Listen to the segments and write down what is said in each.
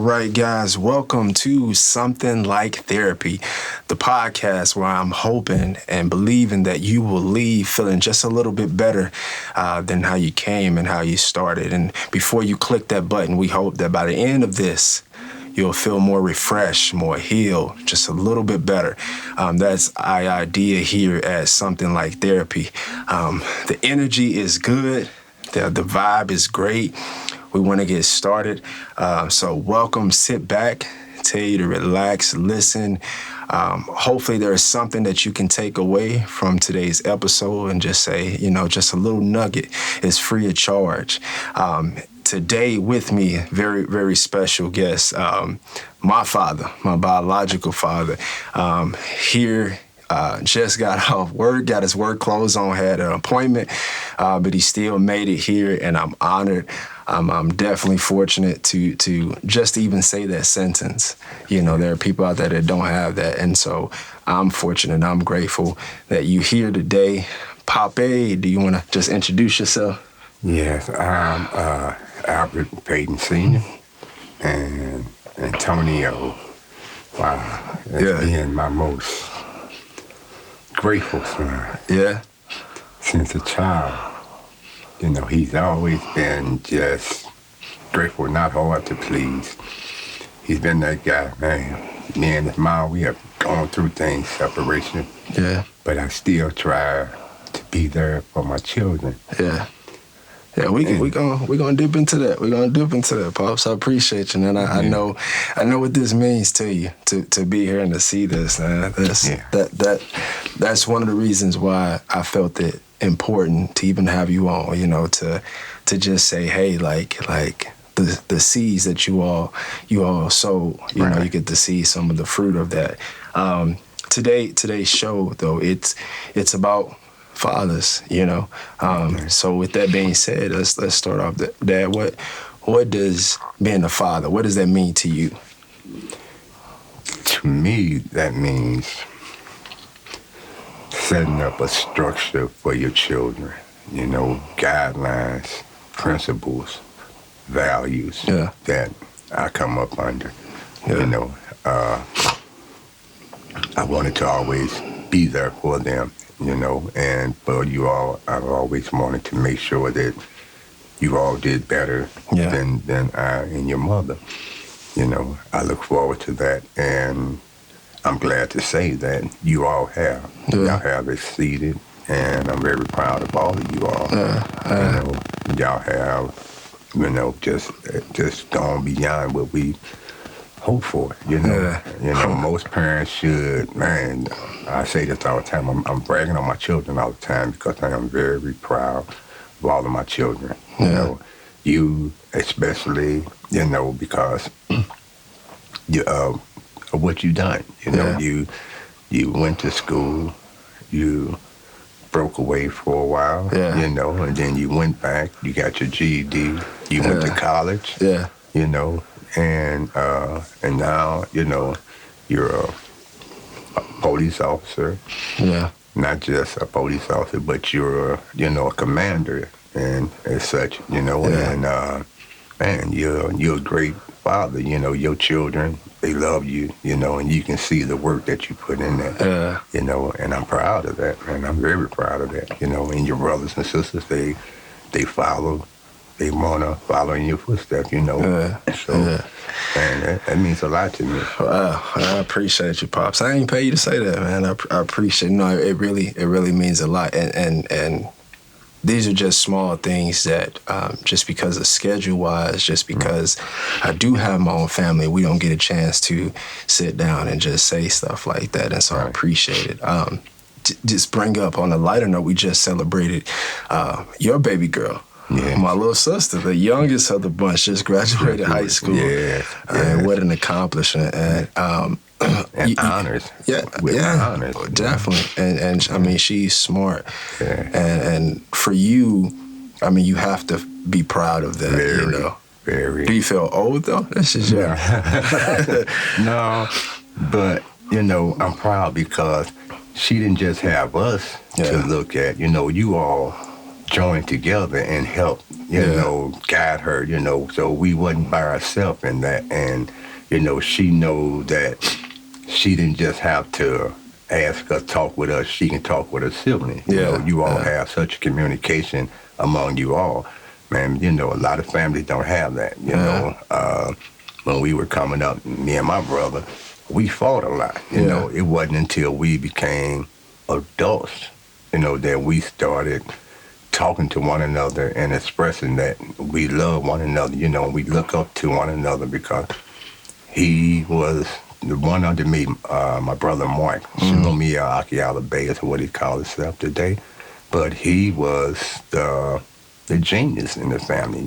right, guys, welcome to Something Like Therapy, the podcast where I'm hoping and believing that you will leave feeling just a little bit better than how you came and how you started. And before you click that button, we hope that by the end of this, you'll feel more refreshed, more healed, just a little bit better. That's our idea here at Something Like Therapy. The energy is good. The vibe is great. We want to get started. So welcome, sit back, tell you to relax, listen. Hopefully there is something that you can take away from today's episode and just say, just a little nugget. It's free of charge. Today with me, very, very special guest, my father, my biological father, here. Just got off work, got his work clothes on, had an appointment, but he still made it here, and I'm honored. I'm definitely fortunate to just even say that sentence. There are people out there that don't have that, and so I'm fortunate. I'm grateful that you're here today. Pape, do you want to just introduce yourself? Yes, I'm Albert Payton Sr. and Antonio. Wow, that's been my most grateful son. Yeah. Since a child. He's always been just grateful, not hard to please. He's been that guy, man. Me and his mom, we have gone through things, separation. Yeah. But I still try to be there for my children. Yeah. Yeah, we're gonna dip into that. We're gonna dip into that, Pops. I appreciate you, and I know what this means to you to be here and to see this. That's one of the reasons why I felt it important to even have you on. To just say, hey, like the seeds that you all sowed. You get to see some of the fruit of that. Today's show though, it's about fathers, So with that being said, let's start off. Dad, what does being a father, what does that mean to you? To me, that means setting up a structure for your children, guidelines, principles, values that I come up under. I wanted to always be there for them. And for you all, I've always wanted to make sure that you all did better than I and your mother. I look forward to that, and I'm glad to say that you all have. Y'all have exceeded, and I'm very proud of all of you all. Y'all have, just gone beyond what we hope for, Most parents should, man, I say this all the time, I'm bragging on my children all the time because I am very proud of all of my children. You especially, because of what you done. You went to school, you broke away for a while, and then you went back, you got your GED, you went to college, and now, you're a police officer. Yeah. Not just a police officer, but you're a commander and as such, and man, you're a great father. Your children, they love you, and you can see the work that you put in there. And I'm proud of that, and I'm very proud of that. And your brothers and sisters, they follow. They want to follow in your footsteps, And that means a lot to me. Wow, I appreciate you, Pops. I ain't pay you to say that, man. I appreciate it. No, it really means a lot. And these are just small things that just because of schedule-wise, just because I do have my own family, we don't get a chance to sit down and just say stuff like that. And so I appreciate it. Just bring up on a lighter note, we just celebrated your baby girl. Yeah. My little sister, the youngest of the bunch, just graduated high school. And what an accomplishment. And honors. Honors. Definitely. And I mean, she's smart. Yeah. And for you, I mean, you have to be proud of that, Very. Do you feel old, though? That's just No, but, I'm proud because she didn't just have us to look at. You all joined together and helped guide her, so we wasn't by ourselves in that. And, she know that she didn't just have to ask us, talk with us, she can talk with her siblings. You all have such communication among you all. Man, a lot of families don't have that, when we were coming up, me and my brother, we fought a lot. It wasn't until we became adults, that we started talking to one another and expressing that we love one another, and we look up to one another because he was the one under me, my brother Mark, Shilomia Akiala Bay is what he called himself today. But he was the genius in the family,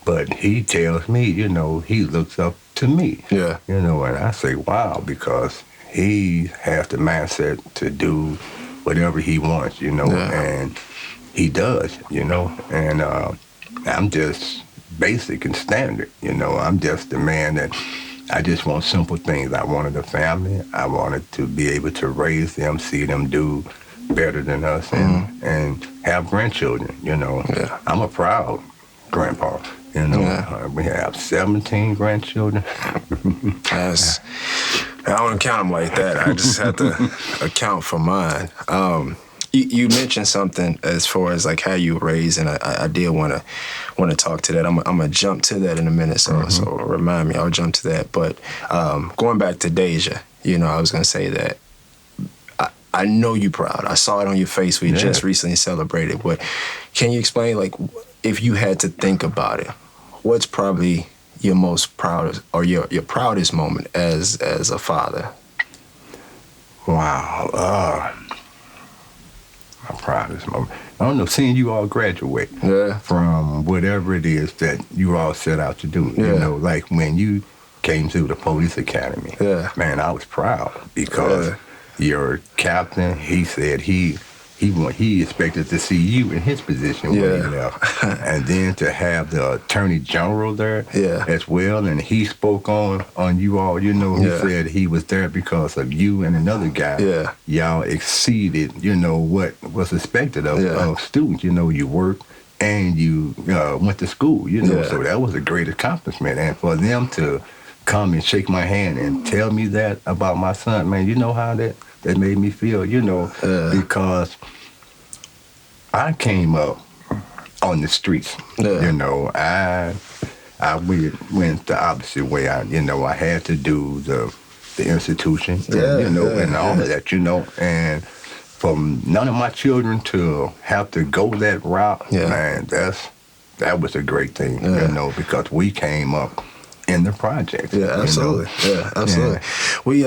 But he tells me, he looks up to me. And I say, wow, because he has the mindset to do whatever he wants, and he does, and I'm just basic and standard, I'm just the man that I just want simple things. I wanted a family. I wanted to be able to raise them, see them do better than us, and have grandchildren, I'm a proud grandpa. We have 17 grandchildren. I don't count them like that. I just have to account for mine. You mentioned something as far as like how you were raised, and I did want to talk to that. I'm gonna jump to that in a minute, so remind me. I'll jump to that. But going back to Deja, I was gonna say that I know you're proud. I saw it on your face. We just recently celebrated. But can you explain, like, if you had to think about it, what's probably your most proudest or your proudest moment as a father? Wow. My proudest moment. I don't know, seeing you all graduate from whatever it is that you all set out to do. Like when you came through the police academy, man, I was proud because your captain, he said he expected to see you in his position when he left. And then to have the attorney general there as well, and he spoke on you all, he said he was there because of you and another guy. Y'all exceeded, what was expected of students. You worked and you went to school, so that was a great accomplishment. And for them to come and shake my hand and tell me that about my son, man, you know how that made me feel, because I came up on the streets. I went the opposite way. I had to do the institution, and all of that, and for none of my children to have to go that route, man, that was a great thing, because we came up in the project. Absolutely. Absolutely. We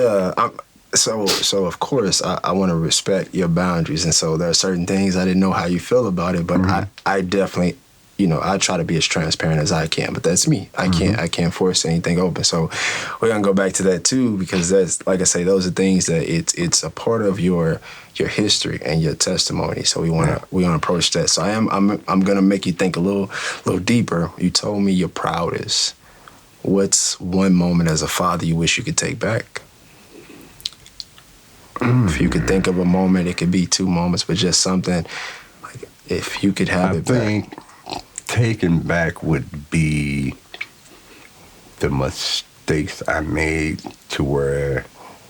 So of course I want to respect your boundaries, and so there are certain things I didn't know how you feel about it, but I definitely, I try to be as transparent as I can, but that's me. I can't force anything open. So we're gonna go back to that too, because that's, like I say, those are things that it's a part of your history and your testimony. So we wanna approach that. So I'm gonna make you think a little deeper. You told me your proudest. What's one moment as a father you wish you could take back? If you could think of a moment, it could be 2 moments, but just something, like if you could have it back. I think taking back would be the mistakes I made to where,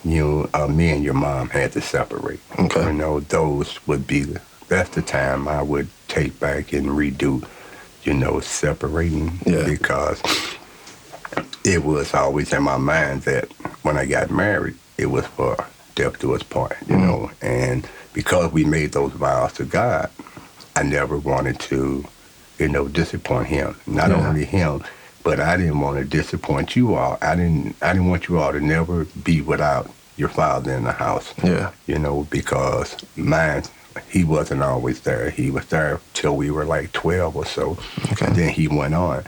me and your mom had to separate. Okay. Those would be, that's the time I would take back and redo, separating. Because it was always in my mind that when I got married, it was for death do us part, and because we made those vows to God, I never wanted to, disappoint him. Not only him, but I didn't want to disappoint you all. I didn't want you all to never be without your father in the house. Because mine, he wasn't always there. He was there till we were like 12 or so, and then he went on.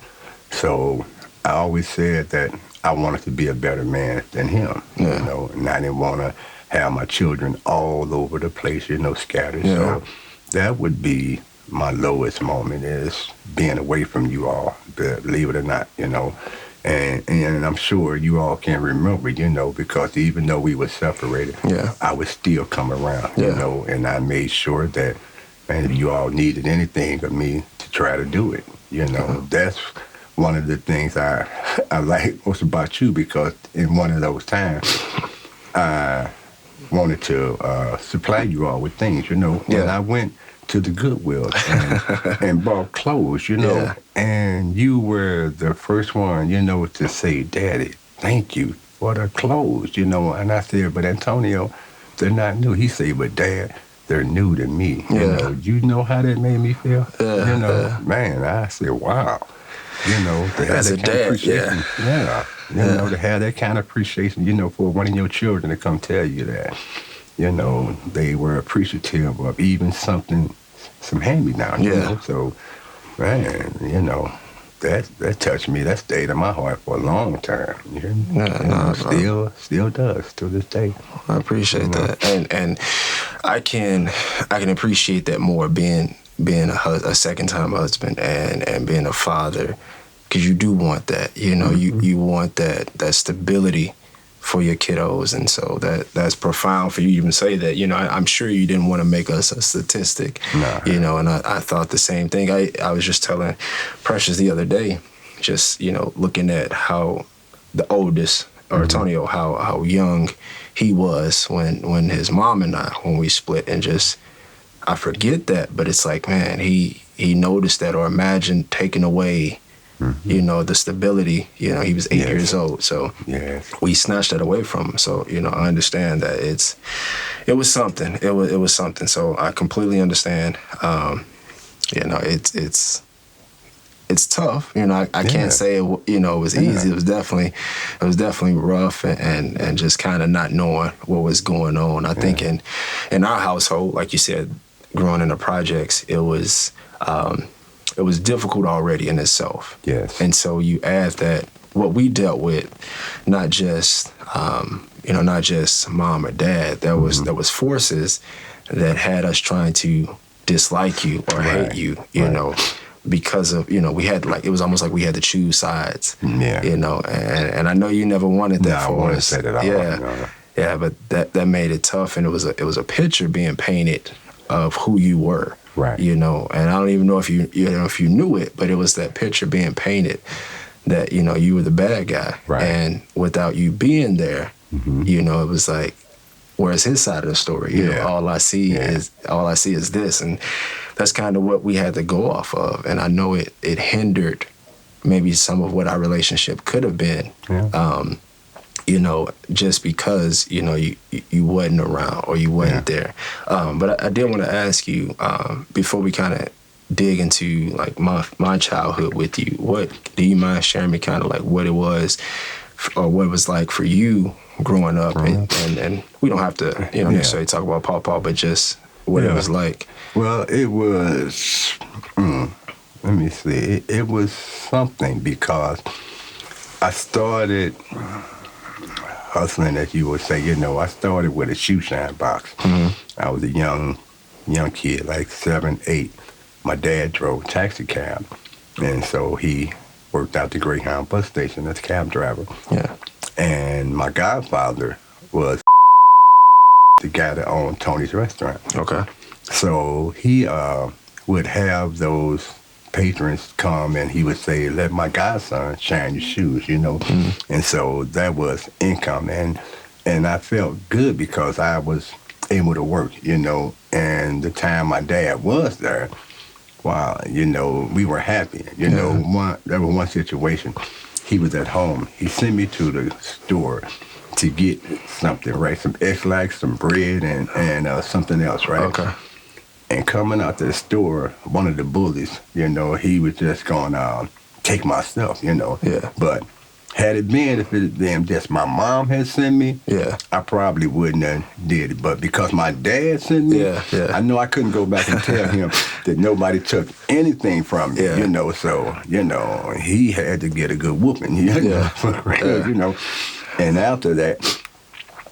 So I always said that I wanted to be a better man than him, and I didn't want to have my children all over the place, scattered. So that would be my lowest moment, is being away from you all, believe it or not, and I'm sure you all can remember, because even though we were separated, I would still come around, and I made sure that And if you all needed anything of me to try to do it, that's one of the things I like most about you, because in one of those times, I wanted to supply you all with things, when I went to the Goodwill and bought clothes, and you were the first one, to say, Daddy, thank you for the clothes, and I said, but Antonio, they're not new. He said, but Dad, they're new to me. You know how that made me feel? Man, I said, wow. To have As that a kind of dad, appreciation. To have that kind of appreciation, for one of your children to come tell you that, they were appreciative of even some hand-me-down, So, man, that touched me. That stayed in my heart for a long time. Still does to this day. I appreciate that, and I can appreciate that more, being a second-time husband and being a father, because you do want that. You want that stability for your kiddos, and so that's profound for you to even say that. I'm sure you didn't want to make us a statistic. Nah. And I thought the same thing. I was just telling Precious the other day, just looking at how the oldest, or Antonio, how young he was when his mom and I, when we split, and just, I forget that, but it's like, man, he noticed that, or imagine taking away the stability. He was 8 years old, so we snatched that away from him. So I understand that it was something. It was something. So I completely understand. It's tough. I can't say it was easy. It was definitely rough, and just kind of not knowing what was going on. I think in our household, like you said, growing in the projects, it was difficult already in itself. Yes. And so you add that what we dealt with, not just mom or dad. There was forces that had us trying to dislike you or hate you. Because of we had, like, it was almost like we had to choose sides. And I know you never wanted that for us. At all. But that made it tough, and it was a picture being painted of who you were. Right. And I don't even know if you knew it, but it was that picture being painted that you were the bad guy. Right. And without you being there, it was like, where's his side of the story? All I see is this, and that's kind of what we had to go off of. And I know it hindered maybe some of what our relationship could have been. Just because you wasn't around, or you wasn't there. But I did want to ask you, before we kind of dig into like my childhood with you, what do you mind sharing me kind of like what it was, or what it was like for you growing up? And we don't have to necessarily talk about Pawpaw, but just what it was like. Well, it was, let me see, it was something, because I started hustling, as you would say. I started with a shoe shine box. I was a young kid, like 7, 8. My dad drove a taxi cab, and so he worked out the Greyhound bus station as a cab driver. And my godfather was the guy that owned Tony's restaurant. Okay. So he would have those patrons come, and he would say, let my godson shine your shoes, And so that was income, and I felt good because I was able to work, and the time my dad was there, wow, we were happy. There was one situation, he was at home. He sent me to the store to get something, right? Some X-Lax, some bread, and something else, right? Okay. And coming out to the store, one of the bullies, he was just going, take my stuff, But had it been, if it had been just my mom had sent me, I probably wouldn't have did it. But because my dad sent me, I know I couldn't go back and tell him that nobody took anything from me, So, he had to get a good whooping, And after that,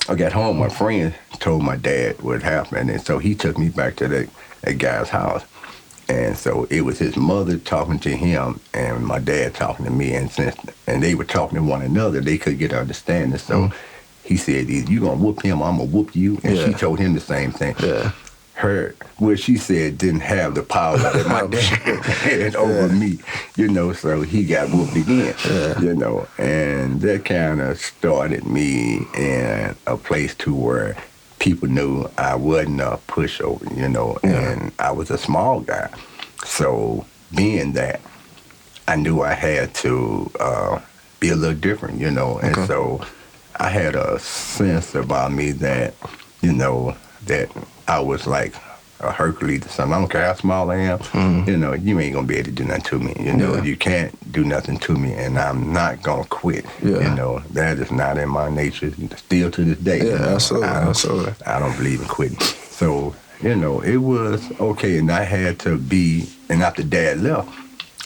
I got home, my friend told my dad what happened, and so he took me back to that guy's house. And so it was his mother talking to him and my dad talking to me, and they were talking to one another, they could get understanding. So he said, either you gonna whoop him or I'm gonna whoop you. And she told him the same thing. what she said didn't have the power that my dad had over me, so he got whooped again, and that kind of started me in a place to where people knew I wasn't a pushover, and I was a small guy. So being that, I knew I had to be a little different, and so I had a sense about me that, that I was like a Hercules or something. I don't care how small I am, you ain't gonna be able to do nothing to me. You can't do nothing to me, and I'm not gonna quit. That is not in my nature. Still to this day. Absolutely. I don't believe in quitting. So, it was okay, and I had to be, and after Dad left,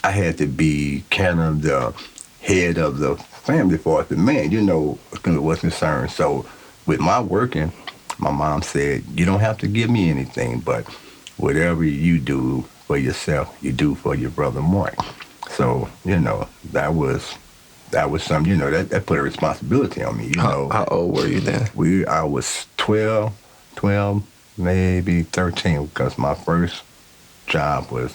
I had to be kind of the head of the family for the man, was concerned. So with my working, my mom said, you don't have to give me anything, but whatever you do for yourself, you do for your brother Mark. So, that was something, that put a responsibility on me, How old were you then? I was 12, maybe 13, because my first job was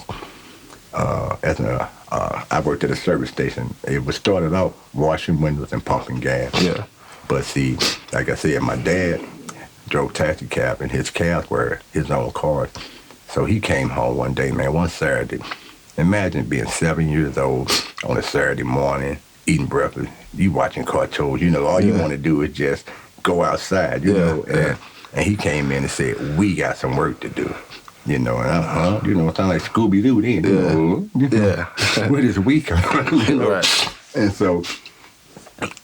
I worked at a service station. It was started out washing windows and pumping gas. Yeah. But see, like I said, my dad drove taxi cab, and his cabs were his own cars. So he came home one day, man, one Saturday. Imagine being 7 years old on a Saturday morning, eating breakfast. You watching cartoons, all you want to do is just go outside, and he came in and said, we got some work to do. And it sounded like Scooby-Doo then. What is week? Right. And so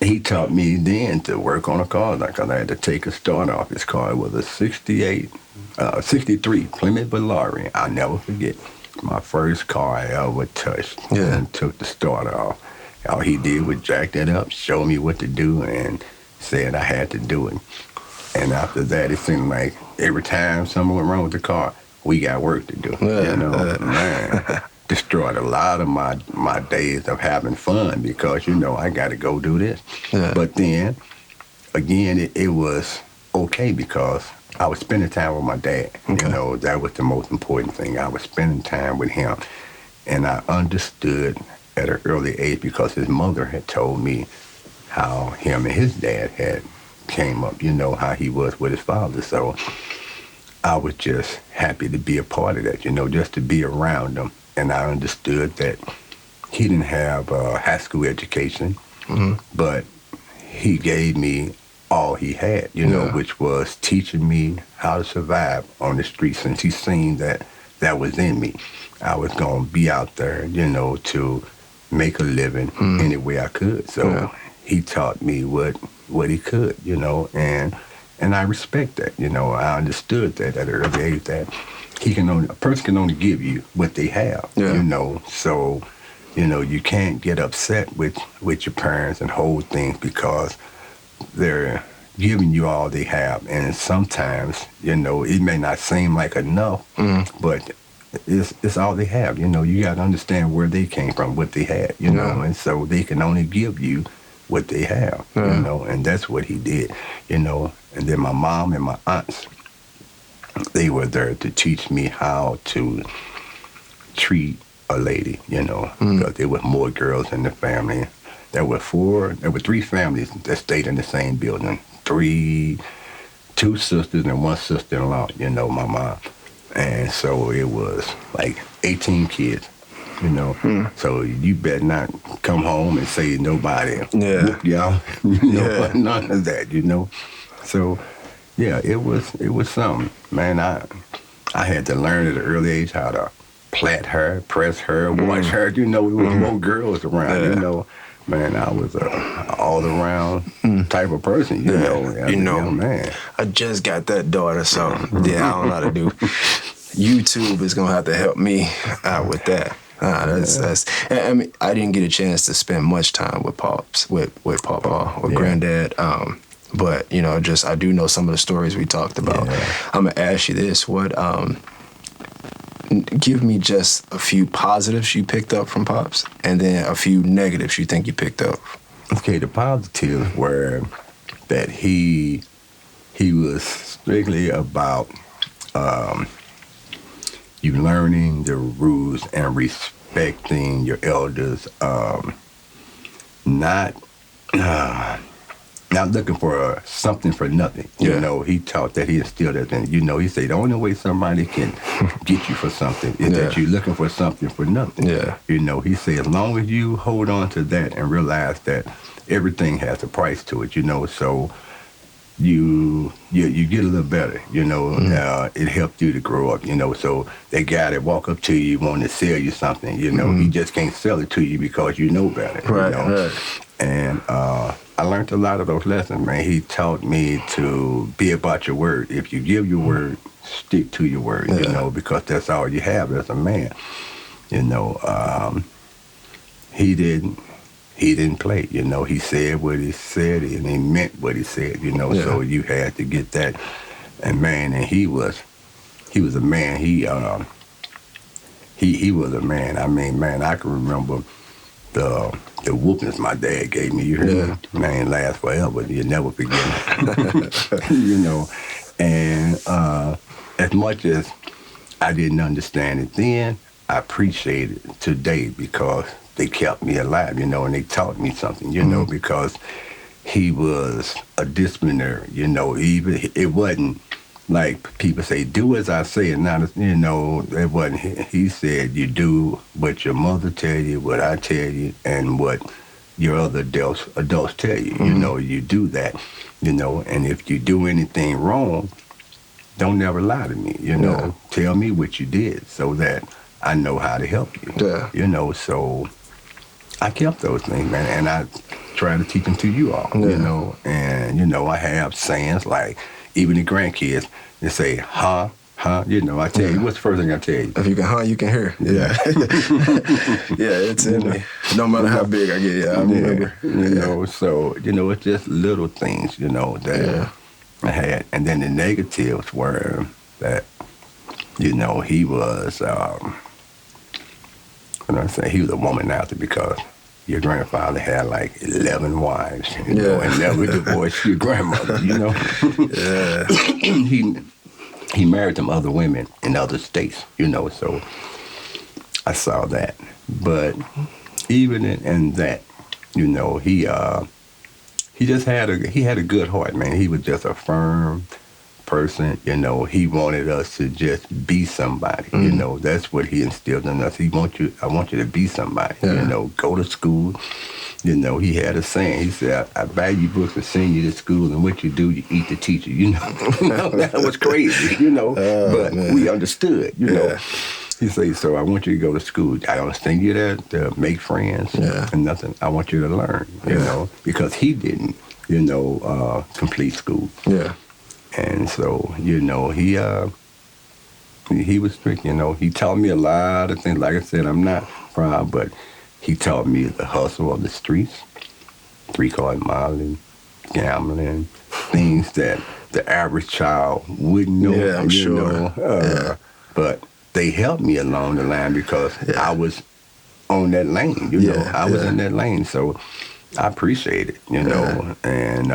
he taught me then to work on a car, because I had to take a start off. His car. It was a 63 Plymouth Valari. I'll never forget. My first car I ever touched. And took the starter off. All he did was jack that up, show me what to do, and said I had to do it. And after that, it seemed like every time something went wrong with the car, we got work to do. Man, destroyed a lot of my days of having fun, because, I got to go do this. But then, again, it was okay, because I was spending time with my dad. That was the most important thing. I was spending time with him. And I understood at an early age, because his mother had told me how him and his dad had came up, how he was with his father. So I was just happy to be a part of that, just to be around him. And I understood that he didn't have a high school education, but he gave me all he had, which was teaching me how to survive on the street, since he seen that was in me. I was going to be out there, to make a living any way I could. So he taught me what he could, and I respect that. I understood that at an early age, that a person can only give you what they have, so, you can't get upset with your parents and hold things, because they're giving you all they have. And sometimes, it may not seem like enough, but it's all they have. You got to understand where they came from, what they had, and so they can only give you what they have, and that's what he did, and then my mom and my aunts, they were there to teach me how to treat a lady, because there were more girls in the family. There were 3 families that stayed in the same building, 2 sisters and 1 sister-in-law, my mom. And so it was like 18 kids, So you better not come home and say nobody whooped y'all, none of that, So, it was something. Man, I had to learn at an early age how to plait her, press her, wash her. It was more girls around, Man, I was a all-around type of person, man. I just got that daughter, so I don't know how to do. YouTube is gonna have to help me out with that. I mean, I didn't get a chance to spend much time with Pops, with Papa, with Granddad. But I do know some of the stories we talked about. I'm gonna ask you this: give me just a few positives you picked up from Pops, and then a few negatives you think you picked up. Okay, the positives were that he was strictly about you learning the rules and respecting your elders, not not looking for something for nothing. You know, he taught that, he instilled that in. You know, he said the only way somebody can get you for something is that you're looking for something for nothing. You know, he said as long as you hold on to that and realize that everything has a price to it, you know, so you get a little better, you know. It helped you to grow up, you know. So that guy that walk up to you wanting to sell you something, you know, he just can't sell it to you because you know better, you know. And I learned a lot of those lessons, man. He taught me to be about your word. If you give your word, stick to your word, you know, because that's all you have as a man, you know. He didn't play, you know. He said what he said, and he meant what he said, you know. So you had to get that. And man, and he was a man. He was a man. I mean, man, I can remember the whoopings my dad gave me. You hear me? Man, last forever. You never forget it. You know. And as much as I didn't understand it then, I appreciate it today because they kept me alive, you know, and they taught me something, you know, because he was a disciplinarian, you know. Even it wasn't like people say, do as I say, and not, you know, it wasn't. He said, you do what your mother tell you, what I tell you, and what your other adults tell you. You know, you do that, you know, and if you do anything wrong, don't never lie to me, you know. Tell me what you did so that I know how to help you, you know. So I kept those things, man, and I try to teach them to you all, you know. And, you know, I have sayings like, even the grandkids, they say, huh, you know. I tell you, what's the first thing I tell you? If you can you can hear. It's in me. No matter how big I get, I remember. You know, so, you know, it's just little things, you know, that I had. And then the negatives were that, you know, he was, he was a womanizer because your grandfather had like 11 wives, you know, and never divorced your grandmother, you know. He married some other women in other states, you know, so I saw that. But even in that, you know, he just had a good heart, man. He was just a firm person, you know. He wanted us to just be somebody, you know. That's what he instilled in us. I want you to be somebody, you know. Go to school, you know. He had a saying. He said, I buy you books and send you to school, and what you do, you eat the teacher, you know. That was crazy, you know. But we understood, you know. He said, so I want you to go to school. I don't send you there to make friends and nothing. I want you to learn, you know, because he didn't, you know, complete school. And so, you know, he was strict, you know. He taught me a lot of things. Like I said, I'm not proud, but he taught me the hustle of the streets, 3-card modeling, gambling, things that the average child wouldn't know. Yeah, I'm sure. Know? But they helped me along the line because I was on that lane, you know. I was in that lane, so I appreciate it, you know. And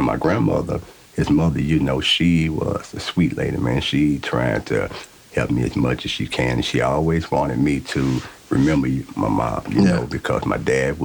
my grandmother, his mother, you know, she was a sweet lady, man. She tried to help me as much as she can. And she always wanted me to remember my mom, you know, because my dad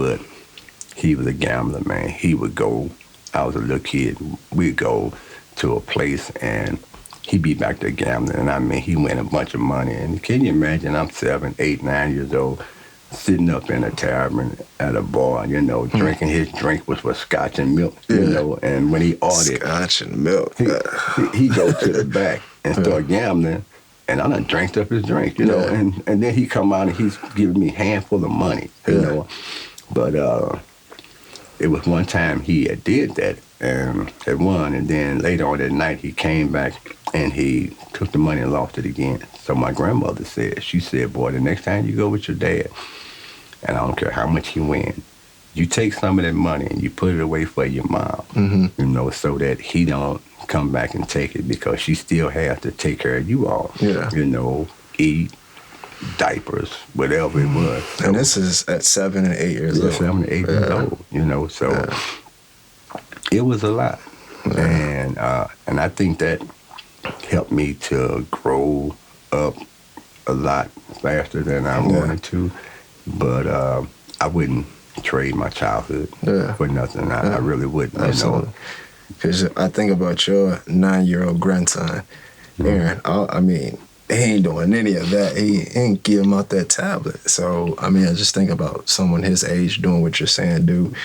he was a gambler, man. He would go, I was a little kid, we'd go to a place and he'd be back there gambling. And I mean, he win a bunch of money. And can you imagine, I'm 7, 8, 9 years old, sitting up in a tavern at a bar, you know, drinking. His drink was for scotch and milk, you know, and when he ordered scotch and milk, he goes to the back and start gambling, and I done drank up his drink, you know, and then he come out and he's giving me a handful of money, you know, but it was one time he did that and had won, and then later on that night he came back and he took the money and lost it again. So my grandmother said, she said, boy, the next time you go with your dad, and I don't care how much he win, you take some of that money and you put it away for your mom, you know, so that he don't come back and take it, because she still has to take care of you all, you know, eat, diapers, whatever it was. So, and this is at 7 and 8 years old. 7 and 8 years old, you know, so it was a lot. And I think that helped me to grow up a lot faster than I wanted to, but I wouldn't trade my childhood for nothing. I really wouldn't. Absolutely. Because I think about your 9-year-old grandson, Aaron. I mean, he ain't doing any of that. He ain't give him out that tablet. So, I mean, I just think about someone his age doing what you're saying, dude.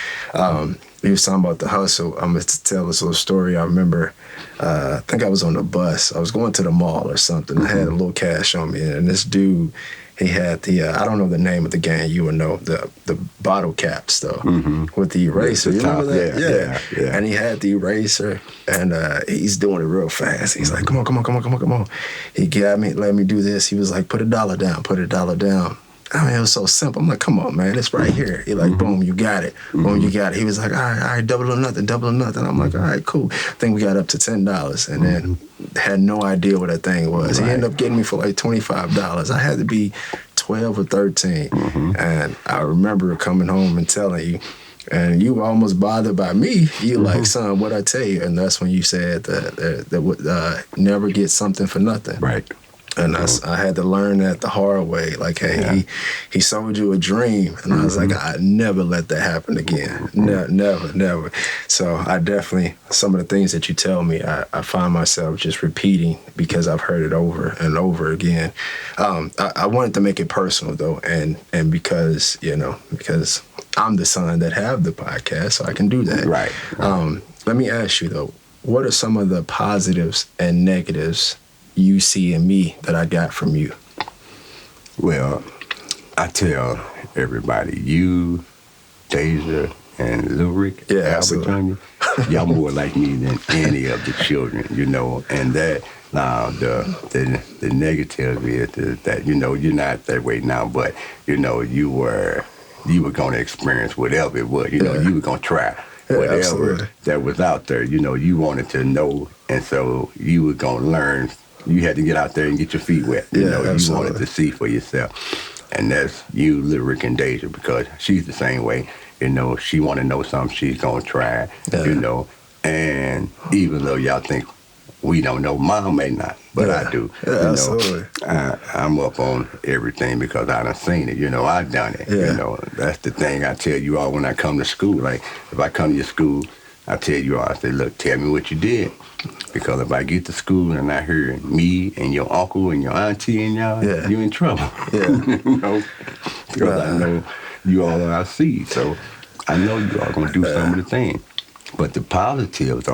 He was talking about the hustle. I'm going to tell this little story. I remember, I think I was on the bus. I was going to the mall or something. I had a little cash on me, and this dude, he had the, I don't know the name of the gang, you would know, the bottle caps, though, with the eraser. You remember that? Yeah. And he had the eraser, and he's doing it real fast. He's like, come on. He got me, let me do this. He was like, put $1 down, put $1 down. I mean, it was so simple. I'm like, come on, man, it's right here. He like, boom, you got it. Boom, you got it. He was like, all right, double or nothing. I'm like, all right, cool. I think we got up to $10, and then had no idea what that thing was. Right. He ended up getting me for like $25. I had to be 12 or 13. And I remember coming home and telling you, and you were almost bothered by me. You like, son, what'd I tell you? And that's when you said that never get something for nothing. Right. And I had to learn that the hard way. Like, hey, he sold you a dream. And I was like, I'd never let that happen again. Never. So I definitely, some of the things that you tell me, I find myself just repeating because I've heard it over and over again. I wanted to make it personal, though, and because I'm the son that have the podcast, so I can do that. Right. Let me ask you, though, what are some of the positives and negatives you see in me that I got from you? Well, I tell everybody, you, Deja, and Lyric, Albert Jr., y'all more like me than any of the children, and that now the negative is that, you're not that way now, but, you were going to experience whatever it was, you were going to try whatever that was out there, you wanted to know, and so you were going to learn. You had to get out there and get your feet wet. You wanted to see for yourself. And that's you, Lyric, and Deja, because she's the same way. She want to know something, she's going to try, And even though y'all think we don't know, Mom may not, but I do. Absolutely. I'm up on everything because I done seen it. I done it. That's the thing I tell you all when I come to school. Like, if I come to your school, I tell you all, I say, look, tell me what you did. Because if I get to school and I hear me and your uncle and your auntie and y'all, you in trouble. Because I know you all are our seed. So I know you are going to do some of the things. But the positives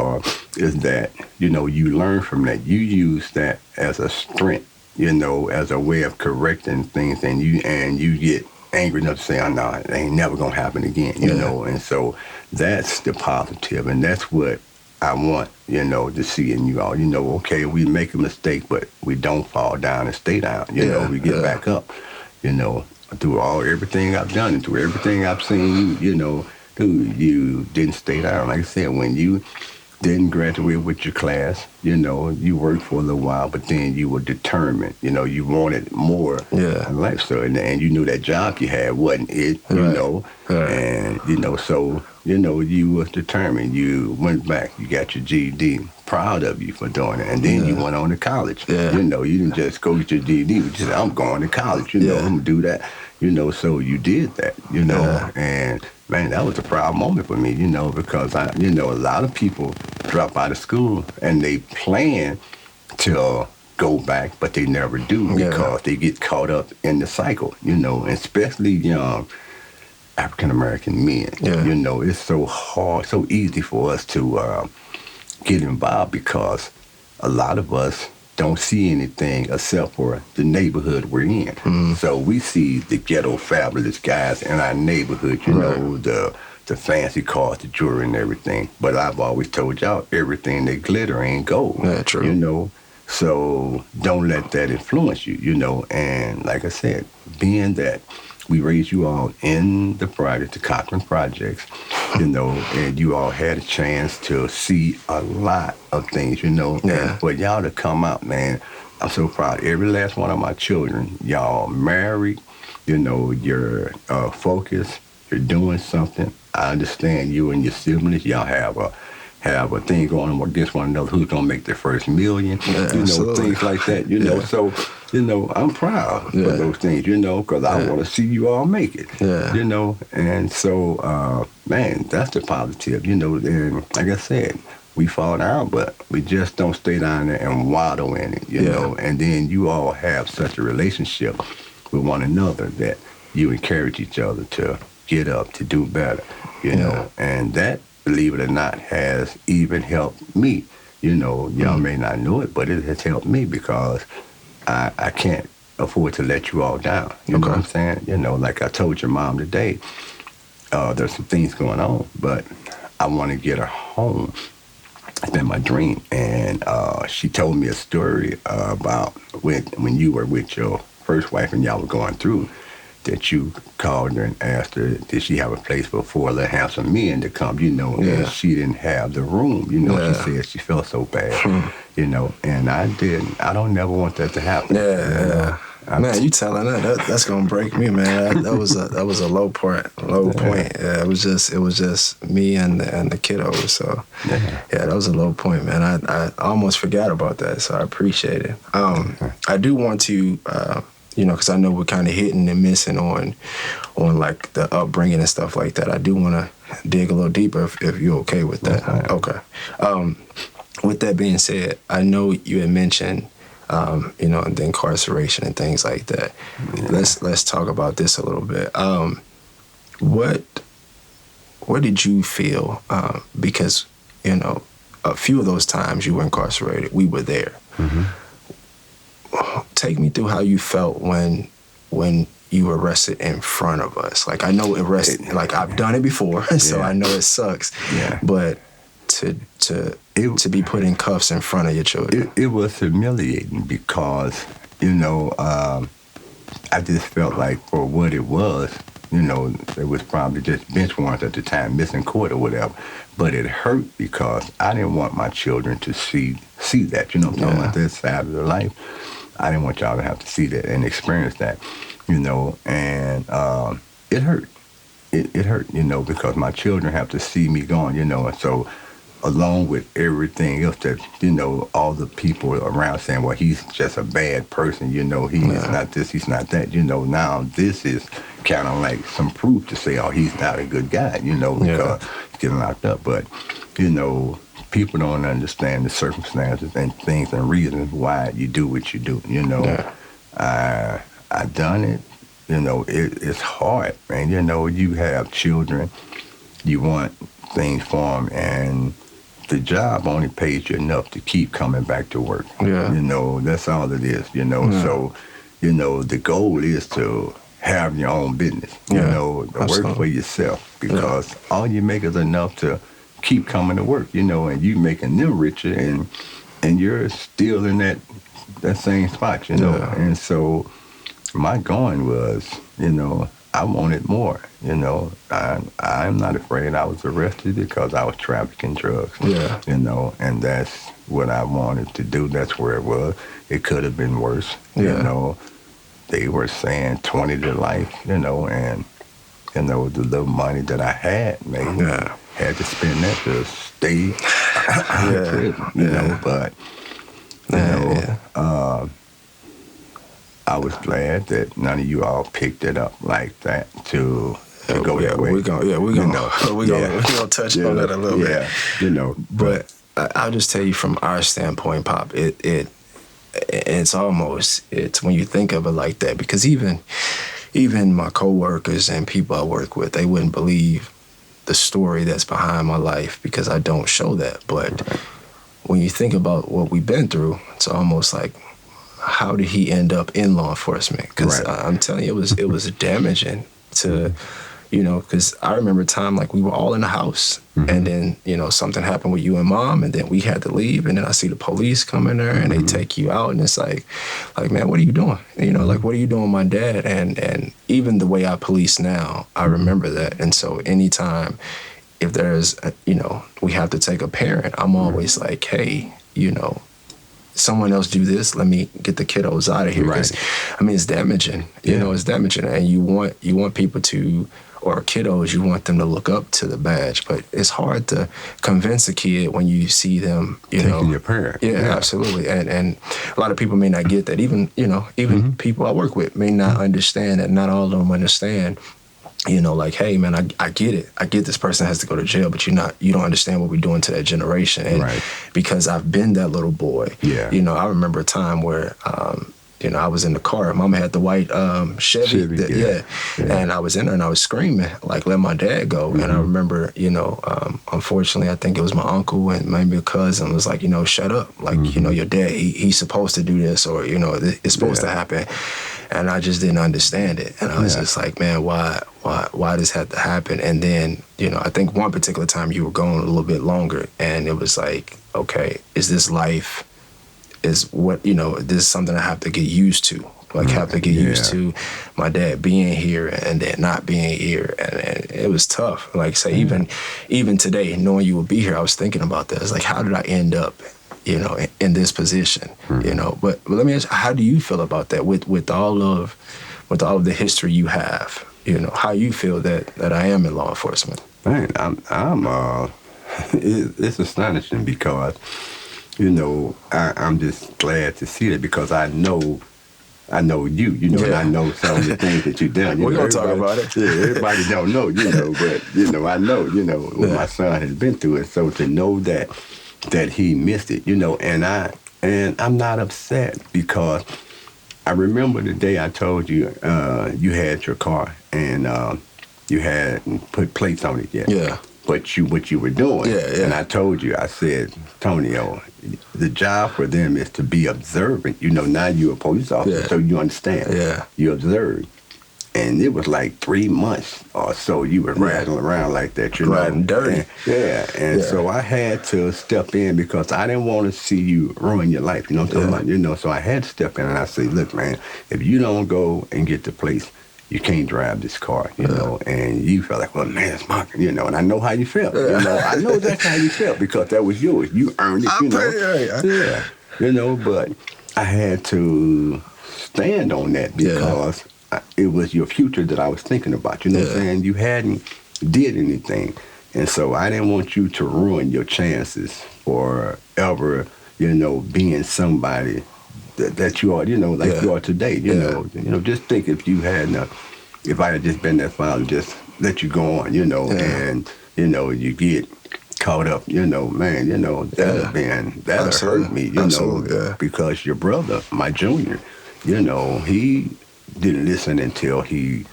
is that, you learn from that. You use that as a strength, as a way of correcting things. And you get angry enough to say, oh, no, it ain't never going to happen again, And so that's the positive. And that's what I want, to see in you all. Okay, we make a mistake, but we don't fall down and stay down. We get back up, through everything I've done and through everything I've seen you, dude, you didn't stay down. Like I said, when you didn't graduate with your class, you worked for a little while, but then you were determined, you wanted more in life. So, and you knew that job you had wasn't it, and, so, you were determined. You went back, you got your GED, proud of you for doing it. And then you went on to college. You didn't just go get your GED, you said, I'm going to college, I'm going to do that, so you did that, and man, that was a proud moment for me, because a lot of people drop out of school and they plan to go back, but they never do because they get caught up in the cycle, and especially young African-American men. It's so hard, so easy for us to get involved because a lot of us don't see anything except for the neighborhood we're in. So we see the ghetto fabulous guys in our neighborhood, the fancy cars, the jewelry and everything. But I've always told y'all, everything that glitter ain't gold. True. So don't let that influence you, and like I said, being that we raised you all in the Cochran Projects, and you all had a chance to see a lot of things, and for y'all to come out, man, I'm so proud. Every last one of my children, y'all married, you're focused, you're doing something. I understand you and your siblings, y'all have have a thing going on against one another. Who's gonna make their first million? Yeah, You know, absolutely. things like that. You know, so you know, I'm proud for those things. You know, because I want to see you all make it. Yeah. You know, and so man, that's the positive. You know, and like I said, we fall down, but we just don't stay down there and waddle in it. You know, and then you all have such a relationship with one another that you encourage each other to get up, to do better. You know, and that, believe it or not, has even helped me. You know, y'all may not know it, but it has helped me because I can't afford to let you all down. You know what I'm saying? You know, like I told your mom today, there's some things going on, but I want to get her home. It's been my dream. And she told me a story about when you were with your first wife and y'all were going through, that you called her and asked her, did she have a place for 4 little handsome men to come, you know, and she didn't have the room, you know, she said she felt so bad, you know, and I don't never want that to happen. Man, you telling that's gonna break me, man. That was a low point. Yeah, it was just me and the kiddos. So yeah, that was a low point, man. I almost forgot about that, so I appreciate it. I do want to, you know, because I know we're kind of hitting and missing on like the upbringing and stuff like that. I do want to dig a little deeper if you're okay with that. Okay. With that being said, I know you had mentioned, you know, the incarceration and things like that. Let's talk about this a little bit. What did you feel? Because, you know, a few of those times you were incarcerated, we were there. Take me through how you felt when you were arrested in front of us. Like, I know like I've done it before, so I know it sucks. But to be put in cuffs in front of your children. It was humiliating because, you know, I just felt like for what it was, you know, it was probably just bench warrants at the time, missing court or whatever. But it hurt because I didn't want my children to see that, you know what I'm talking about, that side of their life. I didn't want y'all to have to see that and experience that, you know, and it hurt. It hurt, you know, because my children have to see me going, you know, and so along with everything else that, you know, all the people around saying, well, he's just a bad person, you know, he's not this, he's not that, you know, now this is kind of like some proof to say, oh, he's not a good guy, you know, because he's getting locked up. But, you know, people don't understand the circumstances and things and reasons why you do what you do, you know. I done it, you know, it's hard, man. You know, you have children, you want things for them, and the job only pays you enough to keep coming back to work. You know, that's all it is, you know. So, you know, the goal is to have your own business, you know, to work for yourself, because all you make is enough to keep coming to work, you know, and you making them richer, and you're still in that same spot, you know. And so my going was, you know, I wanted more, you know. I'm not afraid I was arrested because I was trafficking drugs, you know, and that's what I wanted to do. That's where it was. It could have been worse, you know. They were saying 20 to life, you know, and, you know, the little money that I had made, had to spend that to stay out of prison, you know, but, you know, I was glad that none of you all picked it up like that to go that way. We're gonna touch on that a little bit. You know. But I'll just tell you from our standpoint, Pop, it's when you think of it like that, because even my coworkers and people I work with, they wouldn't believe the story that's behind my life because I don't show that. But when you think about what we've been through, it's almost like, how did he end up in law enforcement? Because I'm telling you, it was damaging to, you know, because I remember a time like we were all in the house, and then, you know, something happened with you and Mom, and then we had to leave, and then I see the police come in there and they take you out, and it's like, man, what are you doing? You know, like, what are you doing with my dad? And even the way I police now, I remember that. And so anytime if there's, you know, we have to take a parent, I'm always like, hey, you know, someone else do this, let me get the kiddos out of here. Right. I mean, it's damaging. You know, it's damaging, and you want people to, or kiddos, you want them to look up to the badge, but it's hard to convince a kid when you see them, taking your parent. Yeah, absolutely. And a lot of people may not get that. Even people I work with may not understand that. Not all of them understand. Like, hey, man, I get it. I get this person has to go to jail, but you don't understand what we're doing to that generation. And because I've been that little boy, I remember a time where, I was in the car. Mama had the white Chevy. And I was in there and I was screaming, like, let my dad go. And I remember, unfortunately, I think it was my uncle and maybe a cousin was like, shut up. Like, your dad, he's supposed to do this, or, it's supposed to happen. And I just didn't understand it. And I was just like, man, why this had to happen? And then, I think one particular time you were going a little bit longer, and it was like, okay, is this life? Is what, this is something I have to get used to. Like, have to get used to my dad being here and then not being here. And it was tough. Like, say, even today, knowing you would be here, I was thinking about that. It's like, how did I end up, in this position? But let me ask you, how do you feel about that with all of the history you have? How you feel that I am in law enforcement? Man, it's astonishing because, I'm just glad to see it because I know you, and I know some of the things that you've done. We're going to talk about it. Yeah, everybody don't know, but, I know, what my son has been through it. So to know that he missed it, and I'm not upset because I remember the day I told you, you had your car and you had put plates on it yet. Yeah. But what you were doing. And I told you, I said, Tonio, the job for them is to be observant. Now you're a police officer, so you understand. Yeah. You observe. And it was like 3 months or so you were rattling around like that, riding dirty. And so I had to step in because I didn't want to see you ruin your life. You know what I'm talking about? So I had to step in and I said, look, man, if you don't go and get the police, you can't drive this car, and you felt like, well, man, it's my, and I know how you felt, I know that's how you felt because that was yours. You earned it, but I had to stand on that because it was your future that I was thinking about, what I'm saying? You hadn't did anything, and so I didn't want you to ruin your chances for ever, being somebody that you are, like you are today, just think if I had just been that father, just let you go on, and, you get caught up, man, that'd hurt me, because your brother, my junior, he didn't listen until he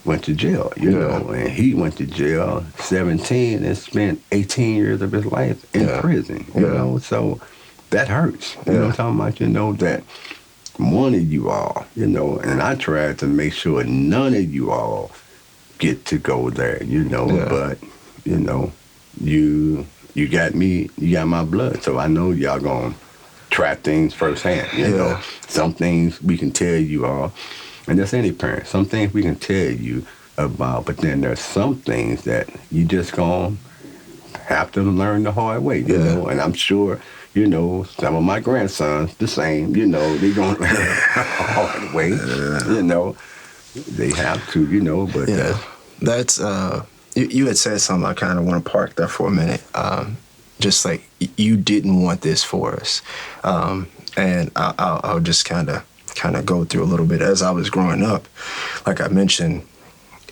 went to jail, and he went to jail 17 and spent 18 years of his life in prison, so that hurts. You know what I'm talking about? That one of you all, and I tried to make sure none of you all get to go there, but, you got me, you got my blood, so I know y'all gonna try things firsthand, Some things we can tell you all, and that's any parent, some things we can tell you about, but then there's some things that you just gonna have to learn the hard way, and I'm sure, some of my grandsons, the same, they're going to learn the hard way, they have to, but... That's, you had said something, I kind of want to park there for a minute, just like, you didn't want this for us, and I'll just kind of go through a little bit. As I was growing up, like I mentioned,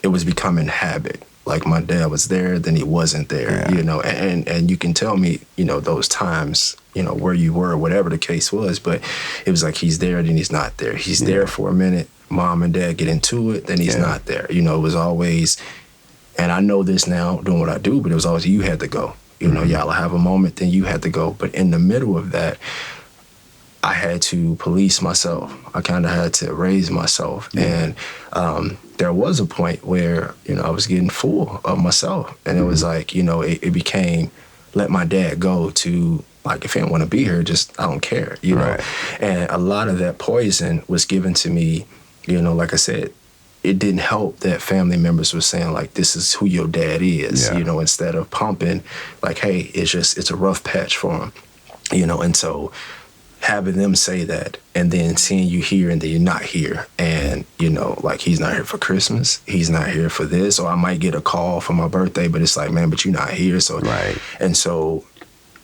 it was becoming habit. Like, my dad was there, then he wasn't there, and you can tell me, those times, where you were, whatever the case was, but it was like he's there, then he's not there. He's there for a minute, mom and dad get into it, then he's not there. It was always, and I know this now doing what I do, but it was always you had to go. Y'all have a moment, then you had to go. But in the middle of that, I had to police myself. I kind of had to raise myself. And there was a point where, I was getting full of myself. And it was like, it became, let my dad go to, like, if he didn't want to be here, just, I don't care, know. And a lot of that poison was given to me, like I said, it didn't help that family members were saying, like, this is who your dad is, instead of pumping, like, hey, it's a rough patch for him, and so having them say that, and then seeing you here and then you're not here, and you know, like, he's not here for Christmas, he's not here for this, or I might get a call for my birthday, but it's like, man, but you're not here. So Right. and so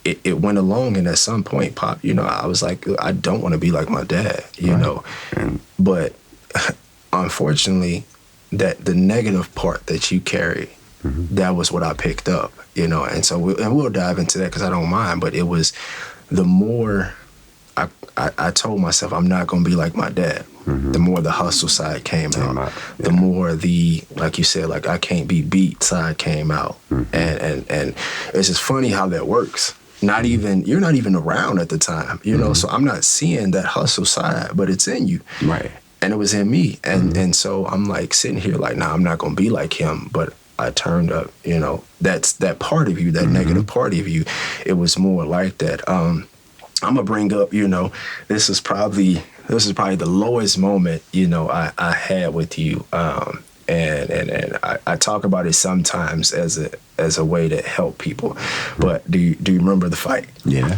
it went along, and at some point, Pop, you know, I was like, I don't want to be like my dad, you know. And But unfortunately, that the negative part that you carry, that was what I picked up, you know. And so we'll dive into that because I don't mind. But it was the more I told myself I'm not going to be like my dad. The more the hustle side came out. The more the, like you said, like, I can't be beat side came out. And it's just funny how that works. You're not even around at the time, you know, so I'm not seeing that hustle side, but it's in you. Right. And it was in me. And so I'm like sitting here like, nah, I'm not going to be like him. But I turned up, you know, that's that part of you, that negative part of you. It was more like that. I'm going to bring up, you know, this is probably the lowest moment, you know, I had with you. And I talk about it sometimes as a way to help people. But do you remember the fight? Yeah.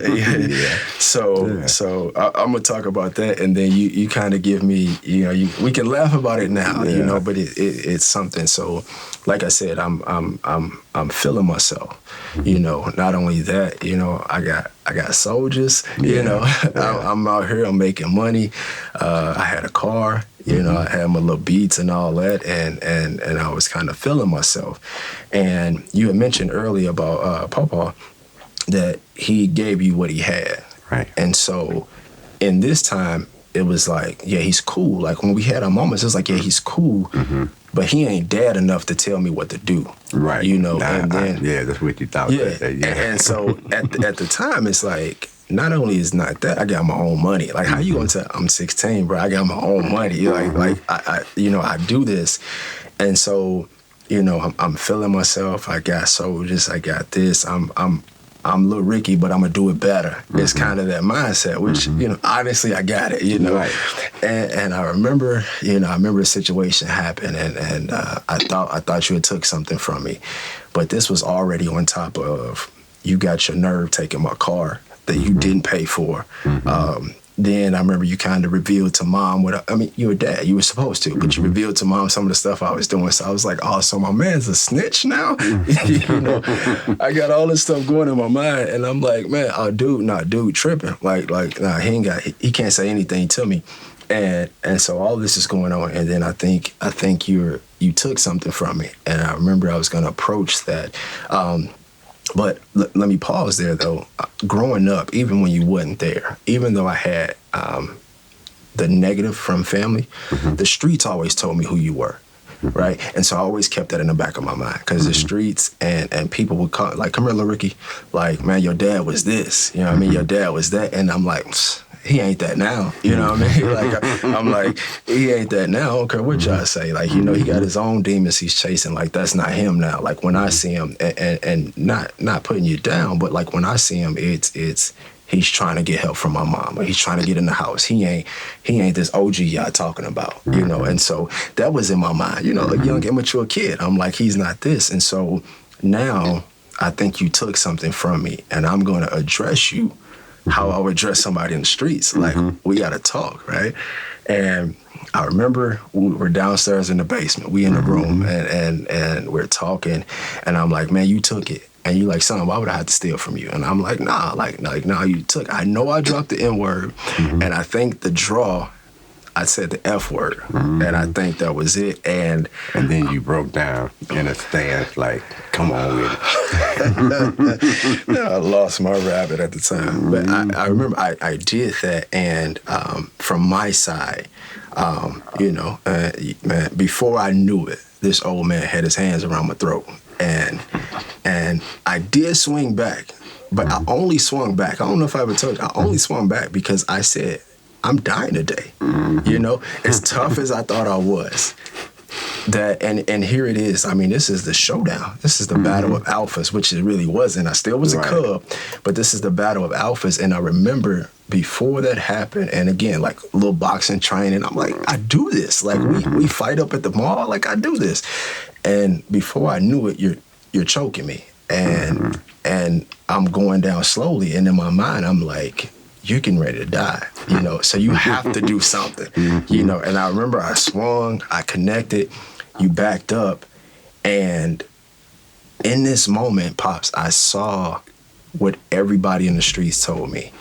Yeah. So I'm gonna talk about that, and then you kind of give me, you know, we can laugh about it now, you know, but it's something. So, like I said, I'm feeling myself. You know, not only that, you know, I got soldiers. You know, I'm out here. I'm making money. I had a car. You know, I had my little beats and all that, and I was kind of feeling myself. And you had mentioned earlier about Papa, that he gave you what he had. Right. And so in this time, it was like, yeah, he's cool. Like, when we had our moments, it's like, yeah, he's cool, but he ain't dad enough to tell me what to do. Right. You know, and then... that's what you thought. Yeah. And so at the time, it's like, not only is not that, I got my own money. Like, how you gonna tell? I'm 16, bro. I got my own money. Like I you know, I do this, and so, you know, I'm feeling myself. I got soldiers. I got this. I'm little Ricky, but I'm gonna do it better. It's kind of that mindset, which you know, honestly, I got it. You know, Right. And I remember, you know, a situation happened, and I thought you had took something from me, but this was already on top of, you got your nerve taking my car that you didn't pay for. Then I remember you kind of revealed to mom you were dad, you were supposed to, but you revealed to mom some of the stuff I was doing. So I was like, oh, so my man's a snitch now? You know, I got all this stuff going in my mind, and I'm like, man, dude tripping. Like, nah, he can't say anything to me. And so all this is going on, and then I think you took something from me, and I remember I was gonna approach that. But let me pause there, though. Growing up, even when you wasn't there, even though I had the negative from family, the streets always told me who you were, right? And so I always kept that in the back of my mind, because the streets and people would call, like, come here, little Ricky, like, man, your dad was this, you know what I mean? Your dad was that. And I'm like, he ain't that now, you know what I mean? Like, I'm like, he ain't that now. I don't care what y'all say. Like, you know, he got his own demons he's chasing. Like, that's not him now. Like, when I see him, and not putting you down, but like, when I see him, it's he's trying to get help from my mom, or he's trying to get in the house. He ain't this OG y'all talking about, you know? And so that was in my mind, you know, a young, immature kid. I'm like, he's not this. And so now I think you took something from me, and I'm going to address you how I would address somebody in the streets. Like, we got to talk, right? And I remember we were downstairs in the basement. We in the room, and we're talking, and I'm like, man, you took it. And you like, son, why would I have to steal from you? And I'm like, nah, you took. I know I dropped the N-word, and I think the draw, I said the F word, and I think that was it. And then you broke down in a stance like, come on with it. I lost my rabbit at the time. But I remember I did that, and from my side, you know, man, before I knew it, this old man had his hands around my throat. And I did swing back, but I only swung back. I don't know if I ever told you, I only swung back because I said, I'm dying today. You know, as tough as I thought I was. That and here it is. I mean, this is the showdown. This is the battle of alphas, which it really wasn't. I still was a cub, but this is the battle of alphas. And I remember before that happened, and again, like a little boxing training, I'm like, I do this. Like we fight up at the mall, like I do this. And before I knew it, you're choking me. And I'm going down slowly, and in my mind, I'm like, you're getting ready to die, so you have to do something, and I remember I swung, I connected, you backed up, and in this moment, Pops, I saw what everybody in the streets told me,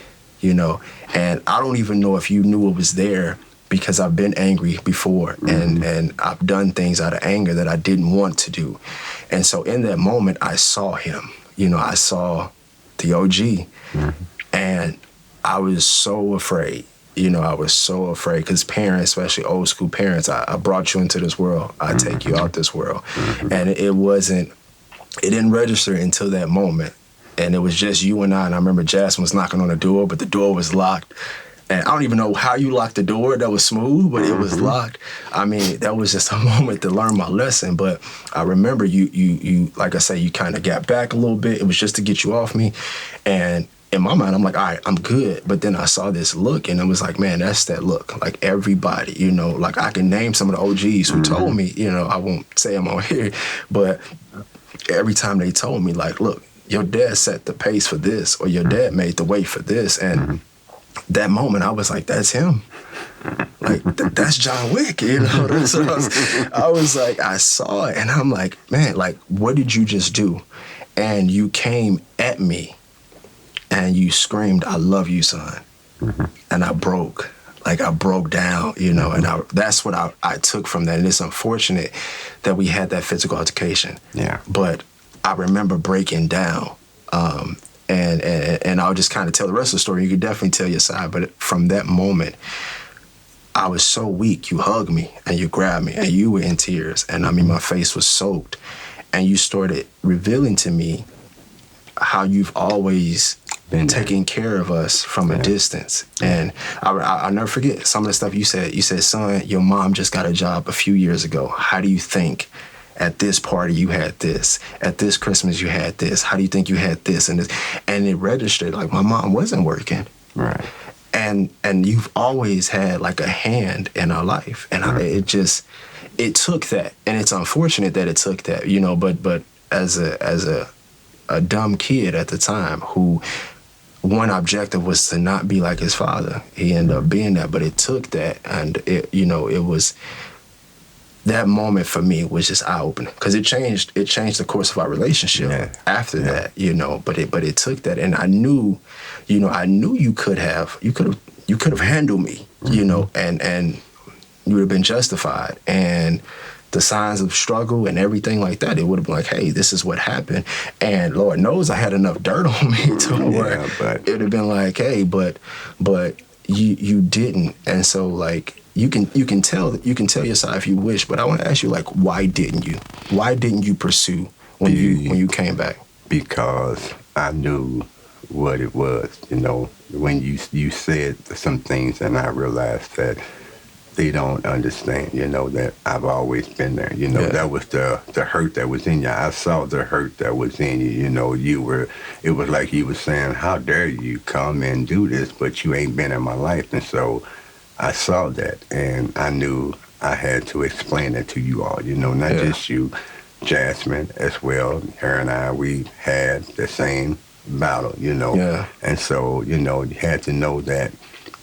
and I don't even know if you knew it was there because I've been angry before and I've done things out of anger that I didn't want to do. And so in that moment, I saw him, I saw the OG, and I was so afraid. I was so afraid because parents, especially old school parents, I brought you into this world. I take you out this world. And it didn't register until that moment. And it was just you and I. And I remember Jasmine was knocking on the door, but the door was locked. And I don't even know how you locked the door. That was smooth, but it was locked. I mean, that was just a moment to learn my lesson. But I remember you like I say, you kind of got back a little bit. It was just to get you off me. And in my mind, I'm like, all right, I'm good. But then I saw this look, and it was like, man, that's that look. Like everybody, like I can name some of the OGs who told me, I won't say them on here, but every time they told me, like, look, your dad set the pace for this, or your dad made the way for this. And that moment, I was like, that's him. Like, that's John Wick, That's what I was like, I saw it, and I'm like, man, like, what did you just do? And you came at me, and you screamed, I love you, son. And I broke down, and that's what I took from that. And it's unfortunate that we had that physical altercation. Yeah. But I remember breaking down. And I'll just kind of tell the rest of the story. You could definitely tell your side. But from that moment, I was so weak. You hugged me and you grabbed me and you were in tears. And I mean, my face was soaked. And you started revealing to me how you've always been taking care of us from a distance. And I'll never forget some of the stuff you said. You said, son, your mom just got a job a few years ago. How do you think at this party you had this? At this Christmas you had this? How do you think you had this and this? And it registered like my mom wasn't working. Right. And you've always had like a hand in our life. And it took that. And it's unfortunate that it took that, but as a dumb kid at the time who one objective was to not be like his father. He ended up being that, but it took that, and it was that moment for me was just eye-opening because it changed the course of our relationship after that, but it took that, and I knew you could have handled me, and you would have been justified, and the signs of struggle and everything like that, it would have been like, hey, this is what happened. And Lord knows I had enough dirt on me to where it would have been like, hey, but you didn't. And so like you can tell your side if you wish, but I want to ask you, like, why didn't you? Why didn't you pursue when you came back? Because I knew what it was, when you said some things, and I realized that they don't understand, that I've always been there. That was the hurt that was in you. I saw the hurt that was in you. It was like you were saying, how dare you come and do this, but you ain't been in my life. And so I saw that, and I knew I had to explain it to you all, not just you, Jasmine as well. Her and I, we had the same battle, And so, you had to know that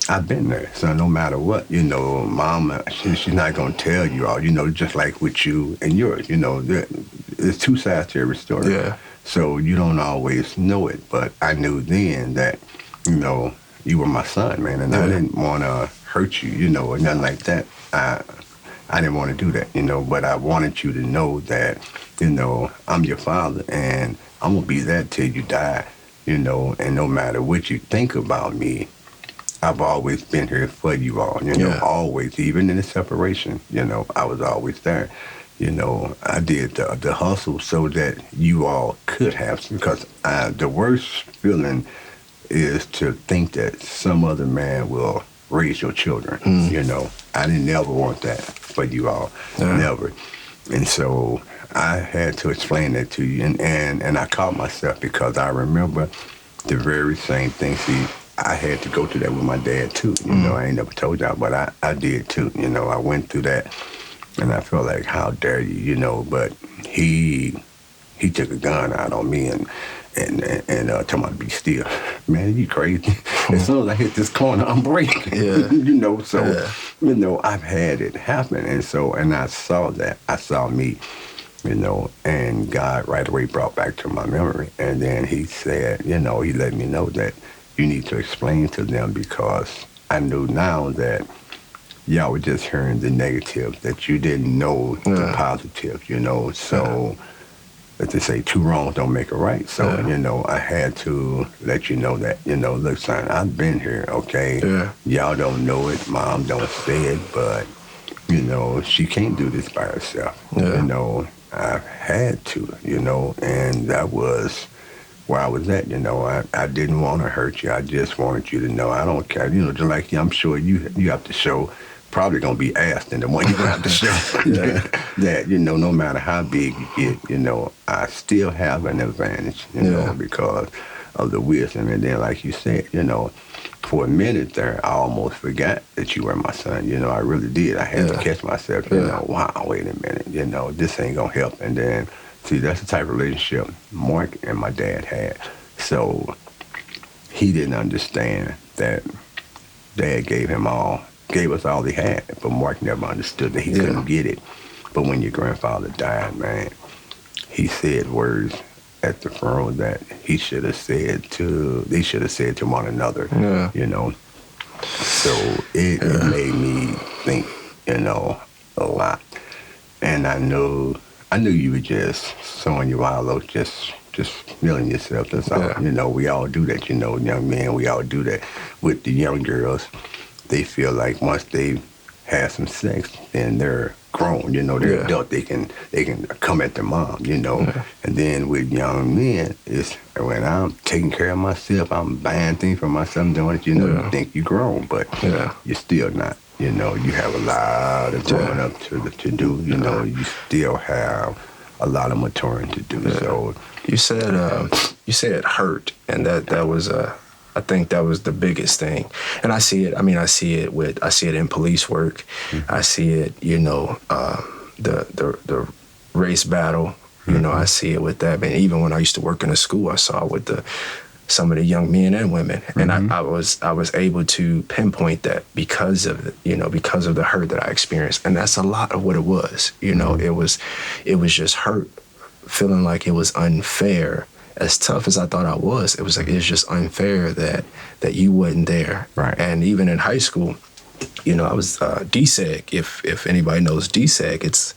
I've been there. So no matter what, Mama, she's not going to tell you all, just like with you and yours, there's two sides to every story. Yeah. So you don't always know it. But I knew then that, you were my son, man, and I didn't want to hurt you, or nothing like that. I didn't want to do that, but I wanted you to know that, I'm your father, and I'm going to be there till you die, and no matter what you think about me, I've always been here for you all, always, even in the separation, I was always there. I did the hustle so that you all could have, because the worst feeling is to think that some other man will raise your children, I didn't never want that for you all, never. And so I had to explain that to you, and I caught myself because I remember the very same thing. See, I had to go through that with my dad too. I ain't never told y'all, but I did too. I went through that, and I felt like, how dare you, but he he took a gun out on me and told me to be still. Man, you crazy. As soon as I hit this corner, I'm breaking. Yeah. You know, so, you know, I've had it happen. And I saw that. I saw me, you know, and God right away brought back to my memory. And then he said, you know, he let me know that you need to explain to them, because I knew now that y'all were just hearing the negative, that you didn't know the positive, you know. So, as they say, two wrongs don't make a right. So, you know, I had to let you know that, you know, look, son, I've been here, okay? Yeah. Y'all don't know it. Mom don't say it, but, you know, she can't do this by herself. Yeah. You know, I had to, you know, and that was where I was at, you know. I didn't want to hurt you. I just wanted you to know I don't care. You know, just like you, I'm sure you have to show, probably going to be asked in the one you're going to have to show that, you know, no matter how big you get, you know, I still have an advantage, you know, because of the wisdom. And then, like you said, you know, for a minute there, I almost forgot that you were my son. You know, I really did. I had to catch myself, you know, wow, wait a minute, you know, this ain't going to help. And then, see, that's the type of relationship Mark and my dad had. So he didn't understand that Dad gave us all he had, but Mark never understood that he couldn't get it. But when your grandfather died, man, he said words at the funeral that they should have said to one another, you know. So it made me think, you know, a lot. And I knew you were just sowing your wild oats, just feeling yourself. That's all. You know, we all do that, you know, young men, we all do that with the young girls. They feel like once they have some sex, then they're grown, you know, they're adult, they can come at their mom, you know. And then with young men, it's when I'm taking care of myself, I'm buying things for myself, doing it, you know, you think you're grown, but you're still not. You know, you have a lot of growing up to do, you know, you still have a lot of maturing to do. So you said hurt, and that was I think that was the biggest thing. And I see it in police work. I see it, you know, the race battle, you know, I see it with that. And even when I used to work in a school, I saw it with some of the young men and women. And I was able to pinpoint that because of the hurt that I experienced. And that's a lot of what it was. You know, it was just hurt, feeling like it was unfair. As tough as I thought I was, it was like, it's just unfair that you wasn't there. Right. And even in high school, you know, I was DSEG. If anybody knows DSEG, it's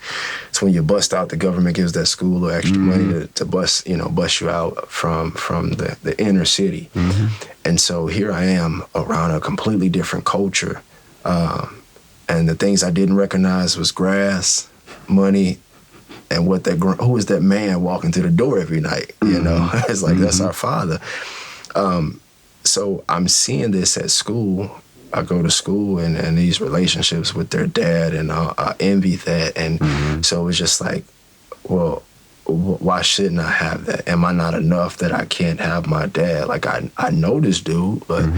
when you bust out, the government gives that school a little extra money to bust you out from the inner city. And so here I am around a completely different culture, and the things I didn't recognize was grass, money, and who is that man walking through the door every night? You know, it's like, that's our father. So I'm seeing this at school. I go to school and these relationships with their dad, and I envy that. And so it's just like, well, why shouldn't I have that? Am I not enough that I can't have my dad? Like, I know this dude, but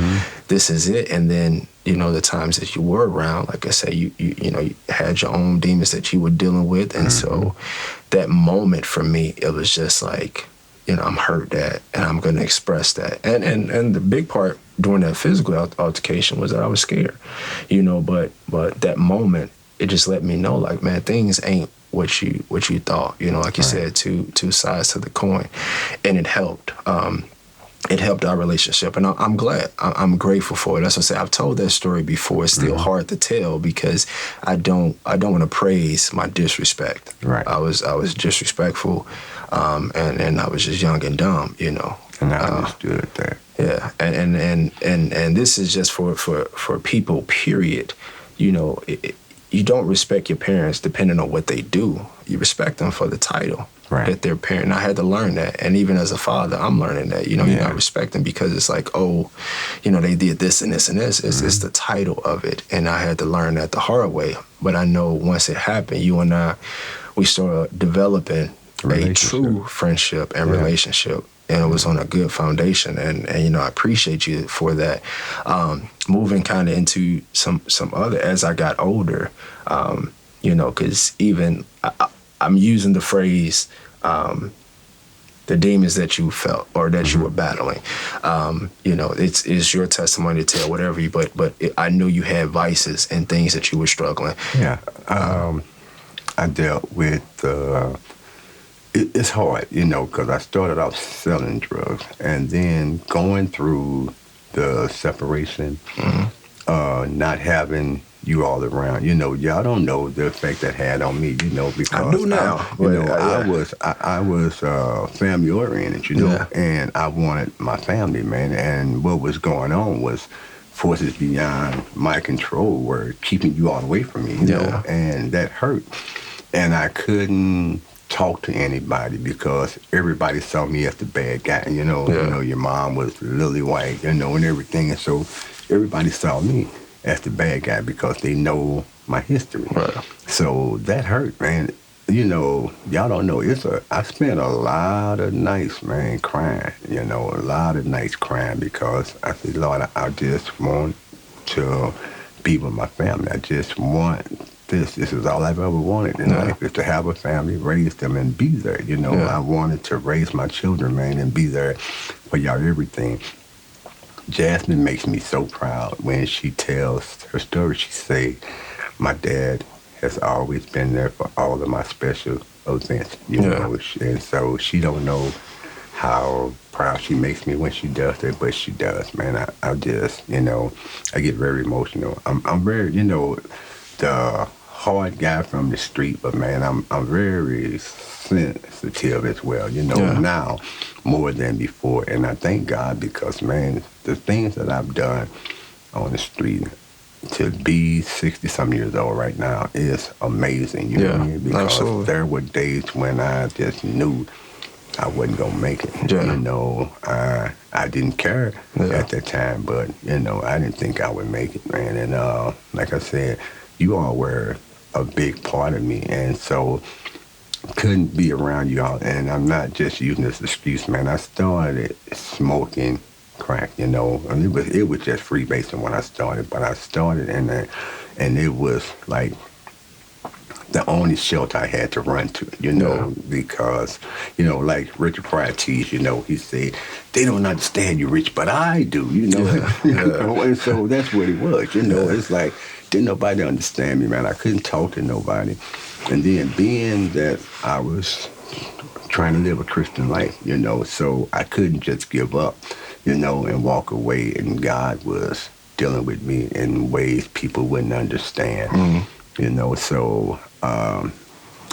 this is it. And then, you know, the times that you were around, like I say, you know, you had your own demons that you were dealing with. And so that moment for me, it was just like, you know, I'm hurt that, and I'm going to express that. And the big part during that physical altercation was that I was scared, you know, but that moment, it just let me know, like, man, things ain't what you thought, you know, like you said, two sides to the coin. And it helped. It helped our relationship, and I'm glad. I'm grateful for it. That's what I say. I've told that story before. It's still hard to tell because I don't want to praise my disrespect. Right. I was disrespectful, and I was just young and dumb, you know. And I understood that. Yeah, and this is just for people. Period. You know, you don't respect your parents depending on what they do. You respect them for the title that they're parent. And I had to learn that. And even as a father, I'm learning that. You know, you're not respecting because it's like, oh, you know, they did this and this and this. It's the title of it. And I had to learn that the hard way. But I know once it happened, you and I, we started developing a true friendship and relationship. And it was on a good foundation. And you know, I appreciate you for that. Moving kind of into some other, as I got older, you know, because even I'm using the phrase, the demons that you felt or that you were battling. It's your testimony to tell whatever you, but I knew you had vices and things that you were struggling. Yeah. I dealt with, it's hard, because I started off selling drugs and then going through the separation, not having you all around. Y'all don't know the effect that had on me, because I do now. I was family oriented, Yeah. and I wanted my family, man. And what was going on was forces beyond my control were keeping you all away from me, Yeah. and that hurt. And I couldn't talk to anybody because everybody saw me as the bad guy. Your mom was lily white, and everything, and so everybody saw me as the bad guy because they know my history. Right. So that hurt, man. Y'all don't know. I spent a lot of nights, man, crying. A lot of nights crying because I said, Lord, I just want to be with my family. I just want this. This is all I've ever wanted in life, is to have a family, raise them, and be there. I wanted to raise my children, man, and be there for y'all everything. Jasmine makes me so proud when she tells her story. She say, my dad has always been there for all of my special events, and so she don't know how proud she makes me when she does that, but she does, man. I just, I get very emotional. I'm very, the hard guy from the street, but man, I'm very sensitive as well, now more than before. And I thank God because, man, the things that I've done on the street to be 60-some years old right now is amazing, you know what I mean? Because absolutely. there were days when I just knew I wasn't going to make it. Yeah. I didn't care at that time, but, I didn't think I would make it, man. And like I said, you all were a big part of me, and so couldn't be around you all. And I'm not just using this excuse, man. I started smoking crack, and it was just freebasing when I started, but I started and it was like the only shelter I had to run to, because, like Richard Pryor teased, he said, they don't understand you, Rich, but I do, and so that's what it was, it's like, didn't nobody understand me, man. I couldn't talk to nobody. And then being that I was trying to live a Christian life, so I couldn't just give up, and walk away, and God was dealing with me in ways people wouldn't understand, so I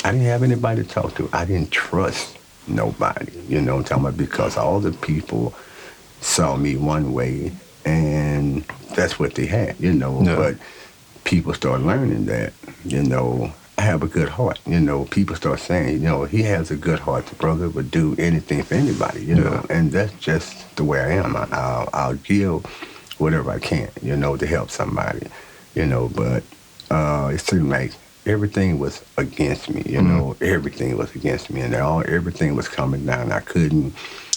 didn't have anybody to talk to. I didn't trust nobody, I'm talking about, because all the people saw me one way, and that's what they had, but people start learning that, I have a good heart. People start saying, he has a good heart. The brother would do anything for anybody, and that's just the way I am. I'll give whatever I can, to help somebody, but it seemed like everything was against me, everything was against me, and everything was coming down. I couldn't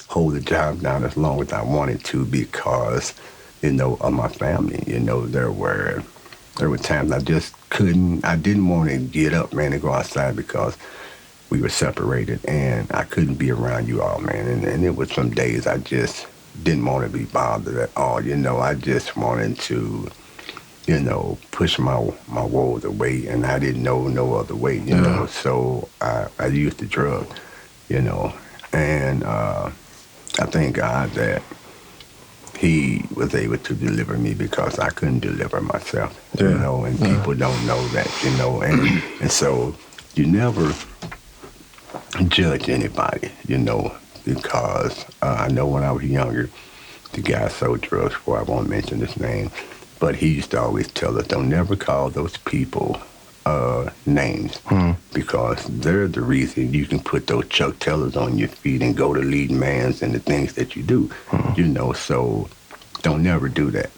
hold the job down as long as I wanted to because, of my family. There were times I just couldn't, I didn't want to get up, man, and go outside because we were separated, and I couldn't be around you all, man. And it was some days I just didn't want to be bothered at all. I just wanted to, push my woes away, and I didn't know no other way, So I used the drug, and I thank God that he was able to deliver me because I couldn't deliver myself, and people don't know that, and so you never judge anybody, because I know when I was younger, the guy sold drugs for, I won't mention his name, but he used to always tell us, don't never call those people names, because they're the reason you can put those Chuck Taylors on your feet and go to leading mans and the things that you do, so don't never do that,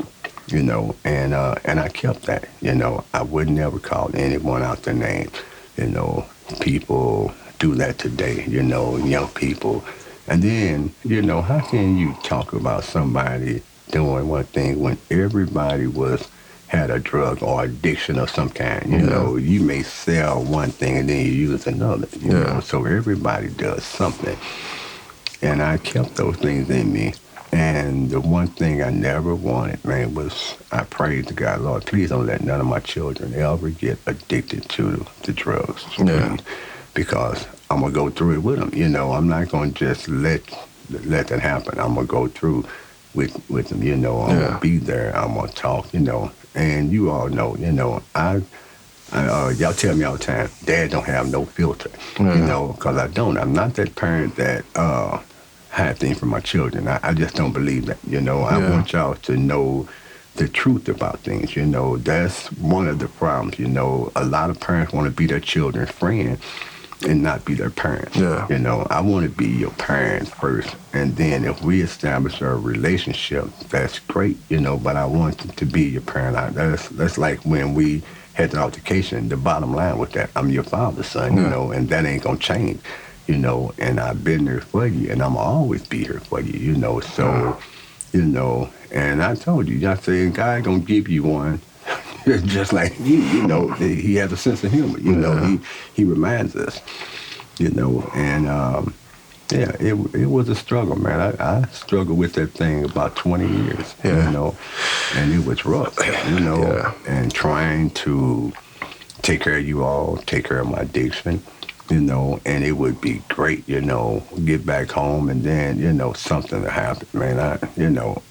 and I kept that, I would never call anyone out their name, people do that today, young people, and then, how can you talk about somebody doing one thing when everybody had a drug or addiction of some kind, you may sell one thing and then you use another, so everybody does something. And I kept those things in me. And the one thing I never wanted, man, was I prayed to God, Lord, please don't let none of my children ever get addicted to the drugs, Yeah. please, because I'm gonna go through it with them. I'm not gonna just let that happen. I'm gonna go through with them. I'm gonna be there. I'm gonna talk. And you all know. Y'all tell me all the time, Dad don't have no filter. Because I don't. I'm not that parent that hide things from my children. I just don't believe that. I want y'all to know the truth about things. That's one of the problems. A lot of parents want to be their children's friend and not be their parents. Yeah. I want to be your parent first, and then if we establish a relationship, that's great. But I want to be your parent. That's like when we had the altercation. The bottom line was that I'm your father's son. And that ain't gonna change. And I've been there for you, and I'm always be here for you. So, and I told you, I said, God gonna give you one. Just like you, he has a sense of humor. He reminds us, and it was a struggle, man. I struggled with that thing about 20 years, and it was rough, and trying to take care of you all, take care of my addiction, and it would be great, get back home and then, something happened, man.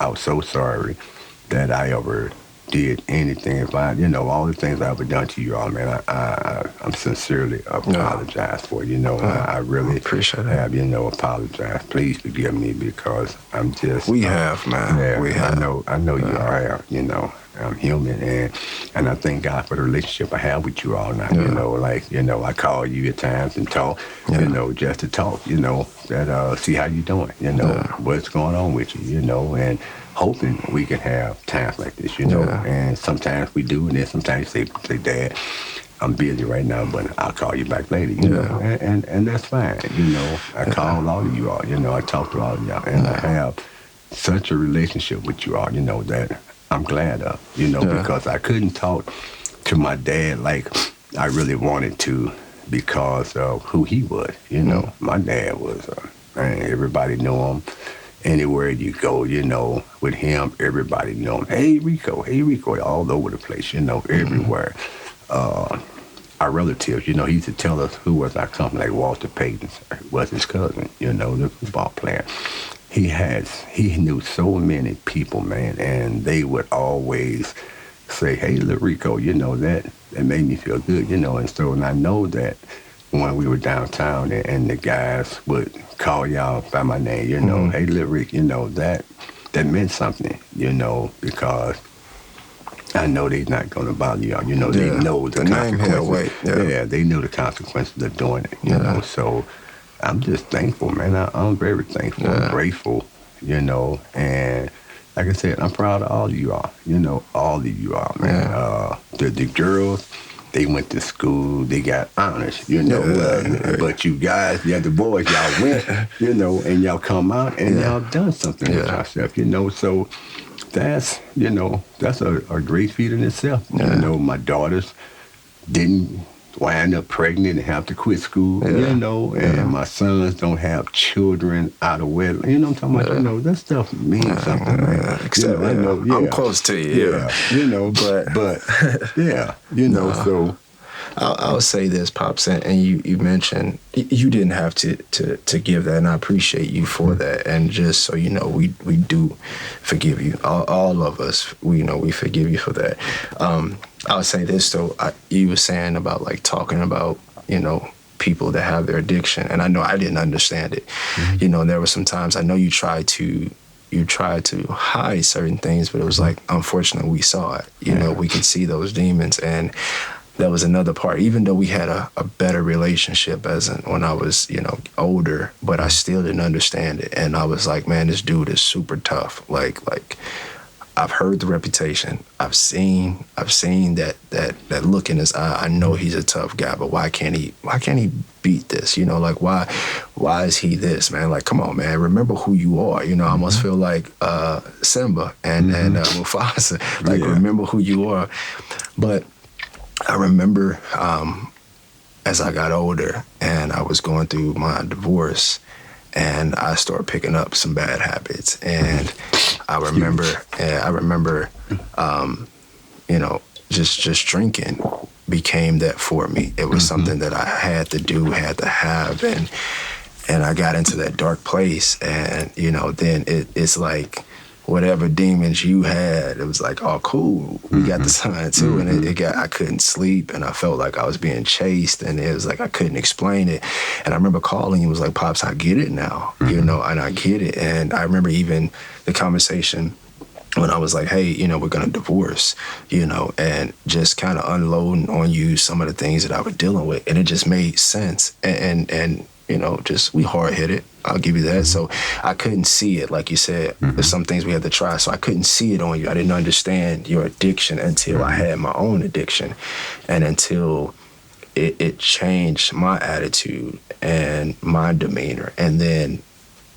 I was so sorry that I ever did anything. If I, all the things I've ever done to you all, man, I'm sincerely apologize for, I really appreciate it. have, apologize. Please forgive me because I'm just. We have, man. Yeah, we have. I know you are, I'm human, and I thank God for the relationship I have with you all now. I call you at times and talk, just to talk, that see how you doing, what's going on with you, and hoping we can have times like this, and sometimes we do, and then sometimes you say, Dad, I'm busy right now, but I'll call you back later, and that's fine, I call all of you all, I talk to all of y'all, and I have such a relationship with you all, that I'm glad of, because I couldn't talk to my dad like I really wanted to because of who he was, My dad was, man, everybody knew him. Anywhere you go, with him, everybody knew him. Hey, Rico, all over the place, everywhere. Our relatives, he used to tell us who was our company, like Walter Payton was his cousin, the football player. He knew so many people, man, and they would always say, hey, little Rico, that made me feel good, and so, and I know that when we were downtown and the guys would call y'all by my name, hey, little Rick, that meant something, because I know they're not going to bother y'all, they know the name consequences. Held weight. Yeah, they know the consequences of doing it, so I'm just thankful, man. I'm very thankful. I'm grateful, and like I said, I'm proud of all of you all, all of you all, man. The girls, they went to school, they got honors, but you guys, the boys, y'all went, and y'all come out and y'all done something with yourself, so that's, that's a great feat in itself. My daughters didn't wind up pregnant and have to quit school, and my sons don't have children out of wedlock. What I'm talking about? That stuff means something, man. Except, I know, I'm close to you, but so. I'll say this, Pops, and you mentioned you didn't have to give that, and I appreciate you for that. And just so you know, we do forgive you, all of us. We forgive you for that. I'll say this though, you were saying about like talking about people that have their addiction, and I know I didn't understand it. There were some times I know you tried to hide certain things, but it was like, unfortunately, we saw it. We could see those demons, and that was another part. Even though we had a better relationship when I was, older, but I still didn't understand it. And I was like, man, this dude is super tough. Like I've heard the reputation. I've seen that look in his eye. I know he's a tough guy, but why can't he beat this? Why is he this, man? Like, come on, man. Remember who you are. I almost feel like Simba and Mufasa. Like, remember who you are. But I remember as I got older and I was going through my divorce, and I started picking up some bad habits. And I remember, you know, just drinking became that for me. It was something that I had to do, had to have, and I got into that dark place. And you know, then it's like whatever demons you had, it was like, oh, cool, we got the sign too. And I couldn't sleep, and I felt like I was being chased, and it was like I couldn't explain it. And I remember calling, it was like, Pops, I get it now, you know, and I get it. And I remember even the conversation when I was like, hey, you know, we're gonna divorce, you know, and just kind of unloading on you some of the things that I was dealing with, and it just made sense. And you know, just we hard-headed, I'll give you that. So I couldn't see it, like you said. There's some things we had to try, so I couldn't see it on you. I didn't understand your addiction until I had my own addiction, and until it changed my attitude and my demeanor. And then,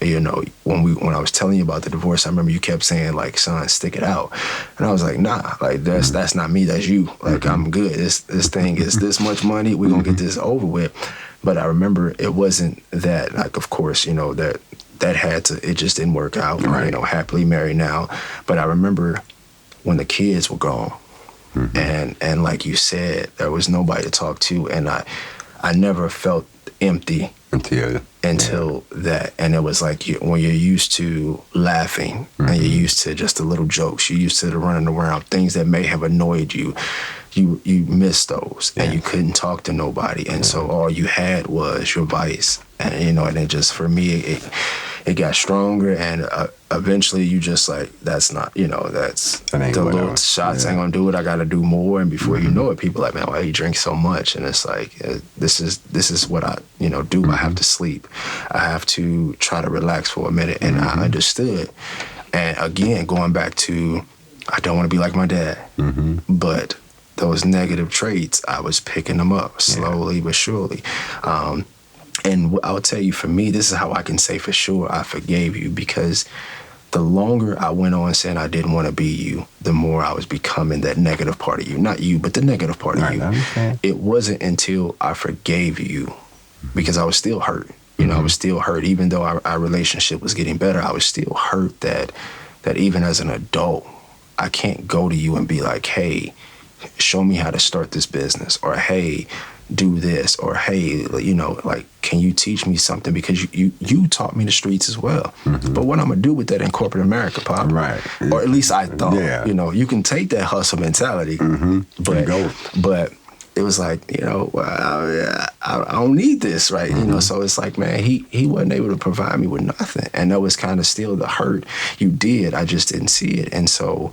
you know, when I was telling you about the divorce, I remember you kept saying, like, son, stick it out. And I was like, nah, like that's not me, that's you. Like, I'm good. This thing is this much money, we're gonna get this over with. But I remember it wasn't that, like, of course, you know, that it just didn't work out. Right. You know, happily married now. But I remember when the kids were gone, and like you said, there was nobody to talk to, and I never felt empty until that. And it was like when you're used to laughing and you're used to just the little jokes, you're used to the running around, things that may have annoyed you. You missed those, and you couldn't talk to nobody, and so all you had was your vice. And you know, and it just, for me, it got stronger, and eventually you just like, that's not, you know, that's the little shots ain't gonna do it. I gotta do more, and before you know it, people are like, man, why you drink so much? And it's like, this is what I, you know, do. I have to sleep. I have to try to relax for a minute, and I understood. And again, going back to, I don't want to be like my dad, but those negative traits, I was picking them up slowly but surely. And I'll tell you, for me, this is how I can say for sure I forgave you, because the longer I went on saying I didn't want to be you, the more I was becoming that negative part of you. Not you, but the negative part of you. It wasn't until I forgave you, because I was still hurt. You know, I was still hurt. Even though our relationship was getting better, I was still hurt that even as an adult, I can't go to you and be like, hey, show me how to start this business, or hey, do this, or hey, you know, like, can you teach me something? Because you taught me the streets as well. But what I'm gonna do with that in corporate America, Pop? Right. Or at least I thought, you know, you can take that hustle mentality, but it was like, you know, I don't need this, right? You know, so it's like, man, he wasn't able to provide me with nothing, and that was kind of still the hurt. You did, I just didn't see it, and so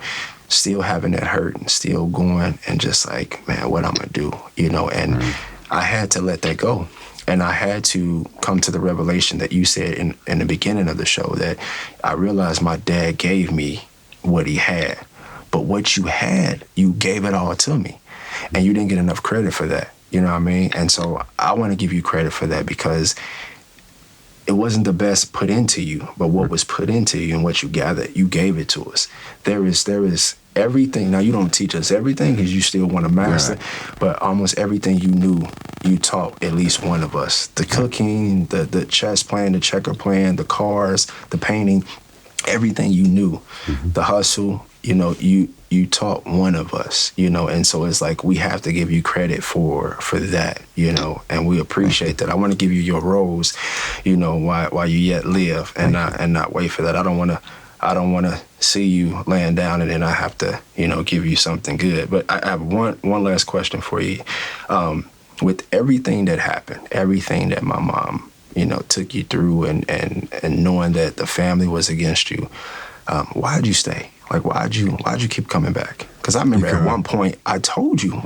still having that hurt and still going and just like, man, what I'm gonna do, you know? And I had to let that go. And I had to come to the revelation that you said in the beginning of the show, that I realized my dad gave me what he had, but what you had, you gave it all to me, and you didn't get enough credit for that. You know what I mean? And so I want to give you credit for that, because it wasn't the best put into you, but what was put into you and what you gathered, you gave it to us. There is everything. Now, you don't teach us everything because you still want to master, but almost everything you knew, you taught at least one of us. The cooking, the chess playing, the checker playing, the cars, the painting, everything you knew. The hustle, you know, you taught one of us, you know, and so it's like we have to give you credit for that, you know, and we appreciate that. I want to give you your rose, you know, while you yet live, and not wait for that. I don't want to see you laying down and then I have to, you know, give you something good. But I have one last question for you. With everything that happened, everything that my mom, you know, took you through, and knowing that the family was against you, why'd you stay? Like, why'd you keep coming back? Because I remember at one point I told you,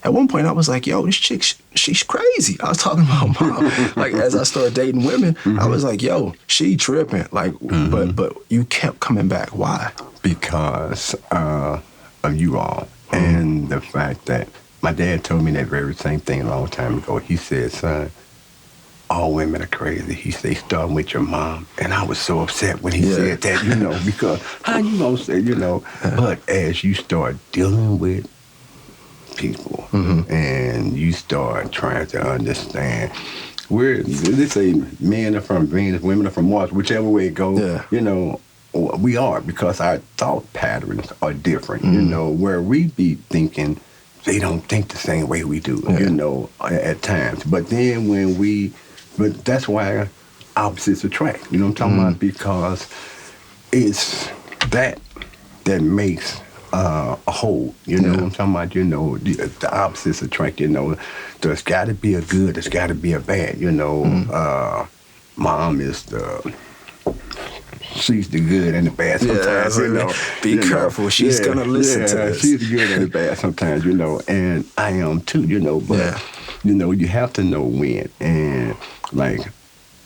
at one point I was like, yo, this chick, she's crazy. I was talking about mom. Like, as I started dating women, I was like, yo, she tripping. Like, but you kept coming back. Why? Because of you all, and the fact that my dad told me that very same thing a long time ago. He said, son, all women are crazy. He said, starting with your mom. And I was so upset when he said that, you know, because how you gonna say, you know, but as you start dealing with people and you start trying to understand they say men are from Venus, women are from Mars, whichever way it goes. Yeah. You know, we are, because our thought patterns are different. You know, where we be thinking, they don't think the same way we do. You know, at times. But then but that's why opposites attract. You know what I'm talking about? Because it's that makes a whole. You know what I'm talking about? You know, the opposites attract. You know, there's got to be a good, there's got to be a bad. You know, mom is she's the good and the bad sometimes. You know, be careful. She's gonna listen to this. She's the good and the bad sometimes. You know, and I am too. You know, but you know, you have to know when. And like,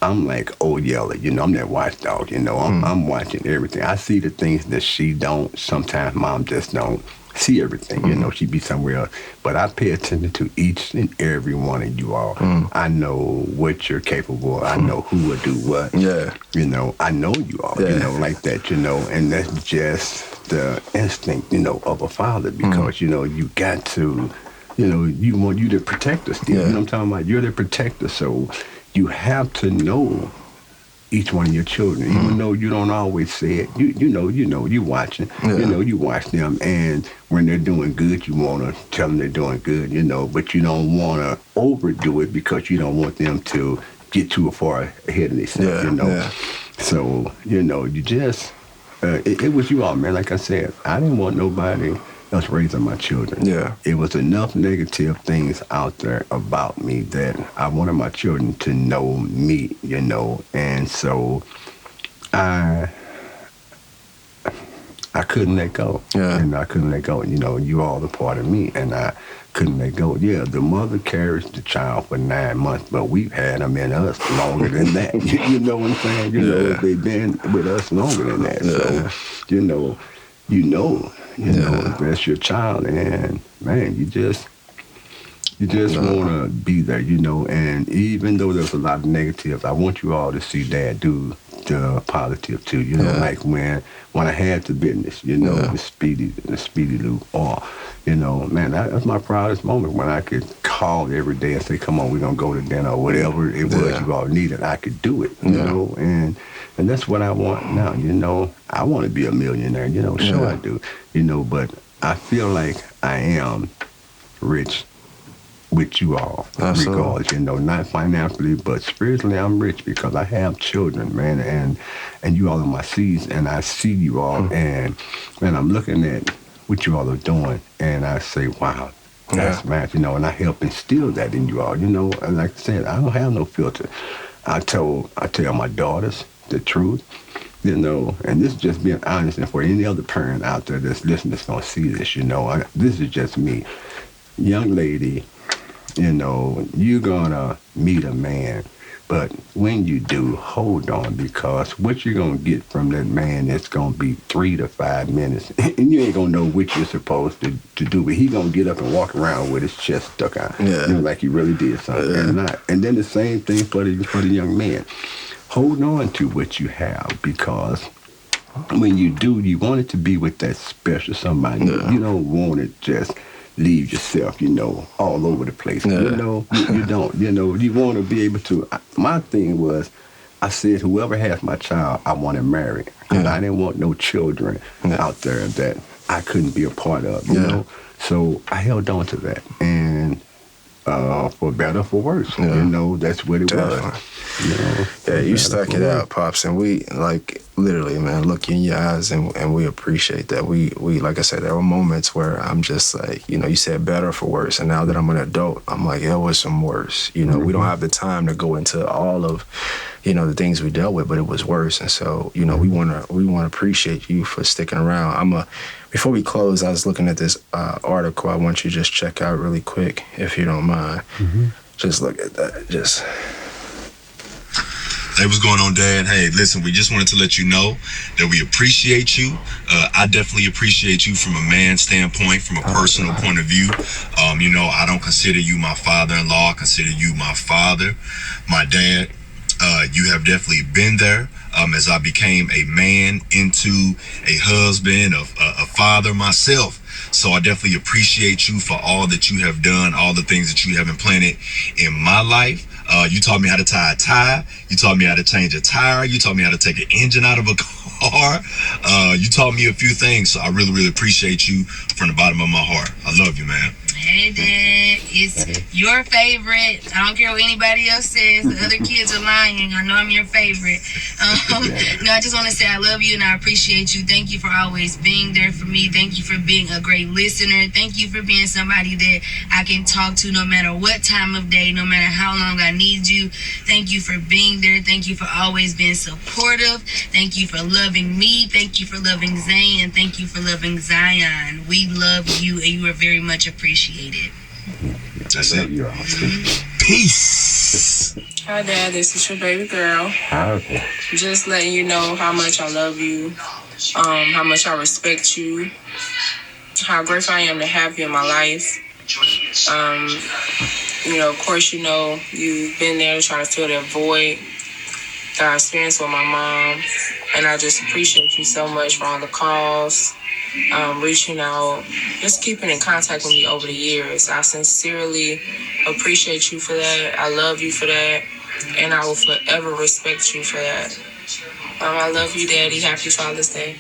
I'm like old Yeller, you know, I'm that watchdog, you know, I'm watching everything. I see the things that she don't. Sometimes mom just don't see everything, you know, she be somewhere else. But I pay attention to each and every one of you all. I know what you're capable of. I know who will do what. Yeah. You know, I know you all, you know, like that, you know, and that's just the instinct, you know, of a father, because, you know, you got to, you know, you want you to protect us still. You know what I'm talking about? You're the protector, so you have to know each one of your children, even though you don't always say it. You know, you watching. You know, you watch them, and when they're doing good, you want to tell them they're doing good, you know, but you don't want to overdo it because you don't want them to get too far ahead of themselves, you know. So, you know, you just, it was you all, man. Like I said, I didn't want nobody else raising my children. It was enough negative things out there about me that I wanted my children to know me, you know. And so I couldn't let go. And I couldn't let go. You know, you all are part of me, and I couldn't let go. Yeah, the mother carries the child for 9 months, but we've had them in us longer than that. You know what I'm saying? You know, they've been with us longer than that. So, you know, that's your child, and man, you just want to be there, you know. And even though there's a lot of negatives, I want you all to see Dad do the positive too, you know. Like when I had the business, you know, the Speedy Lou, or you know, man, that's my proudest moment, when I could call every day and say, "Come on, we're gonna go to dinner," or whatever it was you all needed. I could do it, you know, and that's what I want now. You know, I want to be a millionaire. You know, sure I do. You know, but I feel like I am rich with you all, regardless, you know, not financially, but spiritually, I'm rich because I have children, man, and you all are my seeds, and I see you all, and I'm looking at what you all are doing, and I say, wow, that's math, you know, and I help instill that in you all, you know. And like I said, I don't have no filter. I tell my daughters the truth, you know, and this is just being honest, and for any other parent out there that's listening that's gonna see this, you know, this is just me. Young lady, you know, you're gonna meet a man, but when you do, hold on, because what you're gonna get from that man is gonna be 3 to 5 minutes, and you ain't gonna know what you're supposed to do. But he gonna get up and walk around with his chest stuck out, you know, like he really did something. And then the same thing for the young man. Hold on to what you have, because when you do, you want it to be with that special somebody. You don't want it just leave yourself, you know, all over the place. You know, you don't. You know, you want to be able to. My thing was, I said, whoever has my child, I want to marry, because I didn't want no children out there that I couldn't be a part of. You know, so I held on to that, and for better or for worse, you know, that's what it was. You know, you stuck it out, Pops, and we, like, literally, man, look in your eyes, and we appreciate that. We like I said, there were moments where I'm just like, you know, you said better for worse, and now that I'm an adult, I'm like, it was some worse. You know, we don't have the time to go into all of, you know, the things we dealt with, but it was worse. And so, you know, we wanna appreciate you for sticking around. Before we close, I was looking at this article. I want you to just check out really quick, if you don't mind. Just look at that. Hey, what's going on, Dad? Hey, listen, we just wanted to let you know that we appreciate you. I definitely appreciate you from a man's standpoint, from a personal point of view. You know, I don't consider you my father-in-law. I consider you my father, my dad. You have definitely been there as I became a man into a husband, a father myself. So I definitely appreciate you for all that you have done, all the things that you have implanted in my life. You taught me how to tie a tie. You taught me how to change a tire. You taught me how to take an engine out of a car. You taught me a few things. So I really, really appreciate you from the bottom of my heart. I love you, man. Hey, Dad, it's your favorite. I don't care what anybody else says. The other kids are lying. I know I'm your favorite. No, I just want to say I love you and I appreciate you. Thank you for always being there for me. Thank you for being a great listener. Thank you for being somebody that I can talk to no matter what time of day, no matter how long I need you. Thank you for being there. Thank you for always being supportive. Thank you for loving me. Thank you for loving Zane. And thank you for loving Zion. We love you and you are very much appreciated. That's it. Peace. Hi, Dad. This is your baby girl. Okay. Just letting you know how much I love you, how much I respect you, how grateful I am to have you in my life. Of course, you've been there trying to fill that void that I experienced with my mom, and I just appreciate you so much for all the calls, reaching out, just keeping in contact with me over the years. I sincerely appreciate you for that. I love you for that, and I will forever respect you for that. I love you, Daddy. Happy Father's Day.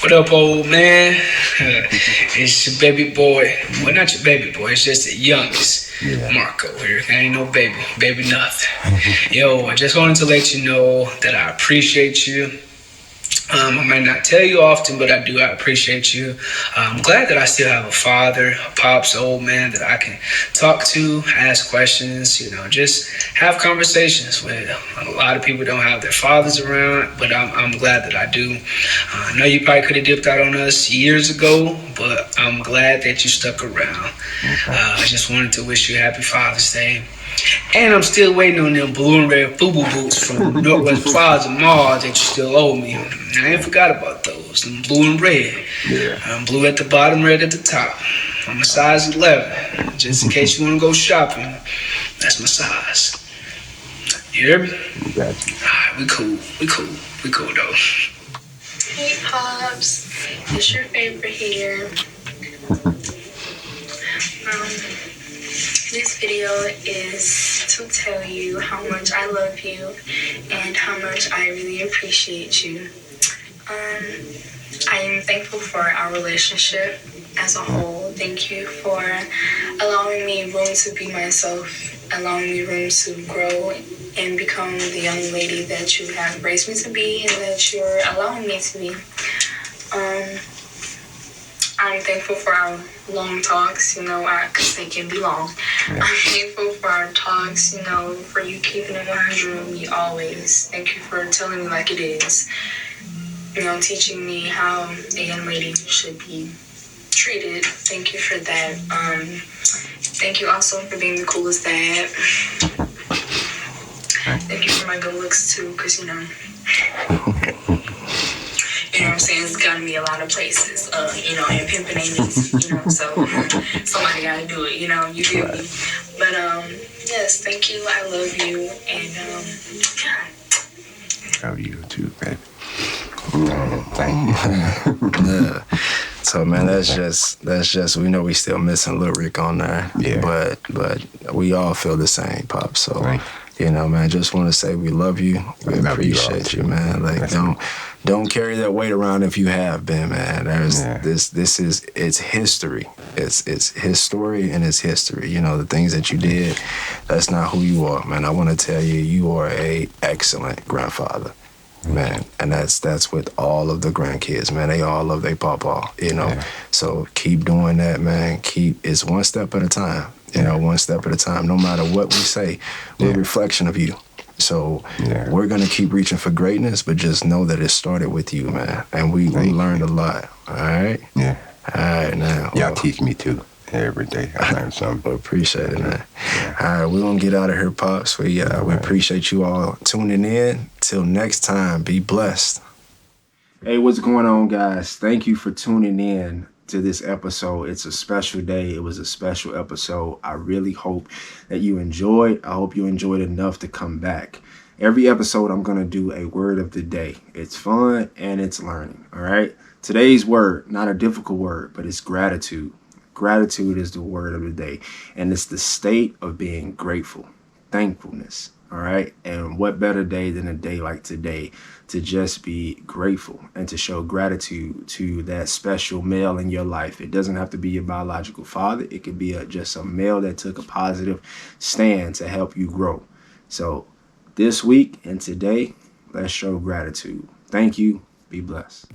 What up, old man? It's your baby boy. Well, not your baby boy. It's just the youngest. Marco here. Ain't no baby nothing. Yo, I just wanted to let you know that I appreciate you. I might not tell you often, but I appreciate you. I'm glad that I still have a father, a pops, old man that I can talk to, ask questions, just have conversations with. A lot of people don't have their fathers around, but I'm glad that I do. I know you probably could have dipped out on us years ago, but I'm glad that you stuck around. I just wanted to wish you a happy Father's Day. And I'm still waiting on them blue and red FUBU boots from Northwest Plaza Mall that you still owe me. I ain't forgot about those. Them blue and red. Blue at the bottom, red at the top. I'm a size 11. Just in case you want to go shopping, that's my size. You hear me? Got you. Alright, we cool though. Hey Pops, it's your favorite here. This video is to tell you how much I love you and how much I really appreciate you. I am thankful for our relationship as a whole. Thank you for allowing me room to be myself, allowing me room to grow and become the young lady that you have raised me to be and that you're allowing me to be. I'm thankful for our long talks, because they can be long. I'm thankful for our talks, for you keeping it 100 with me always. Thank you for telling me like it is. Teaching me how a young lady should be treated. Thank you for that. Thank you also for being the coolest dad. Thank you for my good looks too, because you know what I'm saying, it's gotten me a lot of places, and pimping ain't easy, so somebody gotta do it, you feel me? But, yes, thank you, I love you, and, yeah. Love you too, baby. Thank you. Yeah. So man, that's just we know we still missing Lil Rick on there. Yeah. But we all feel the same, Pop. So man, just want to say we love you. We appreciate you, man. Like don't carry that weight around if you have been, man. This is it's history. It's his story and it's history. The things that you did, that's not who you are, man. I want to tell you, you are a excellent grandfather. Man, and that's with all of the grandkids, man. They all love their pawpaw, So keep doing that, man. It's one step at a time, one step at a time. No matter what we say, we're a reflection of you. So we're gonna keep reaching for greatness, but just know that it started with you, man. And we learned a lot. All right? Yeah. All right, now. Y'all teach me too. Every day I learn something. We appreciate it, man. All right, we're going to get out of here, Pops. We appreciate you all tuning in. Till next time, be blessed. Hey, what's going on, guys? Thank you for tuning in to this episode. It's a special day. It was a special episode. I really hope that you enjoyed. I hope you enjoyed enough to come back. Every episode, I'm going to do a word of the day. It's fun and it's learning, all right? Today's word, not a difficult word, but it's gratitude. Gratitude is the word of the day, and it's the state of being grateful, thankfulness. All right. And what better day than a day like today to just be grateful and to show gratitude to that special male in your life. It doesn't have to be your biological father. It could be just a male that took a positive stand to help you grow. So this week and today, let's show gratitude. Thank you. Be blessed.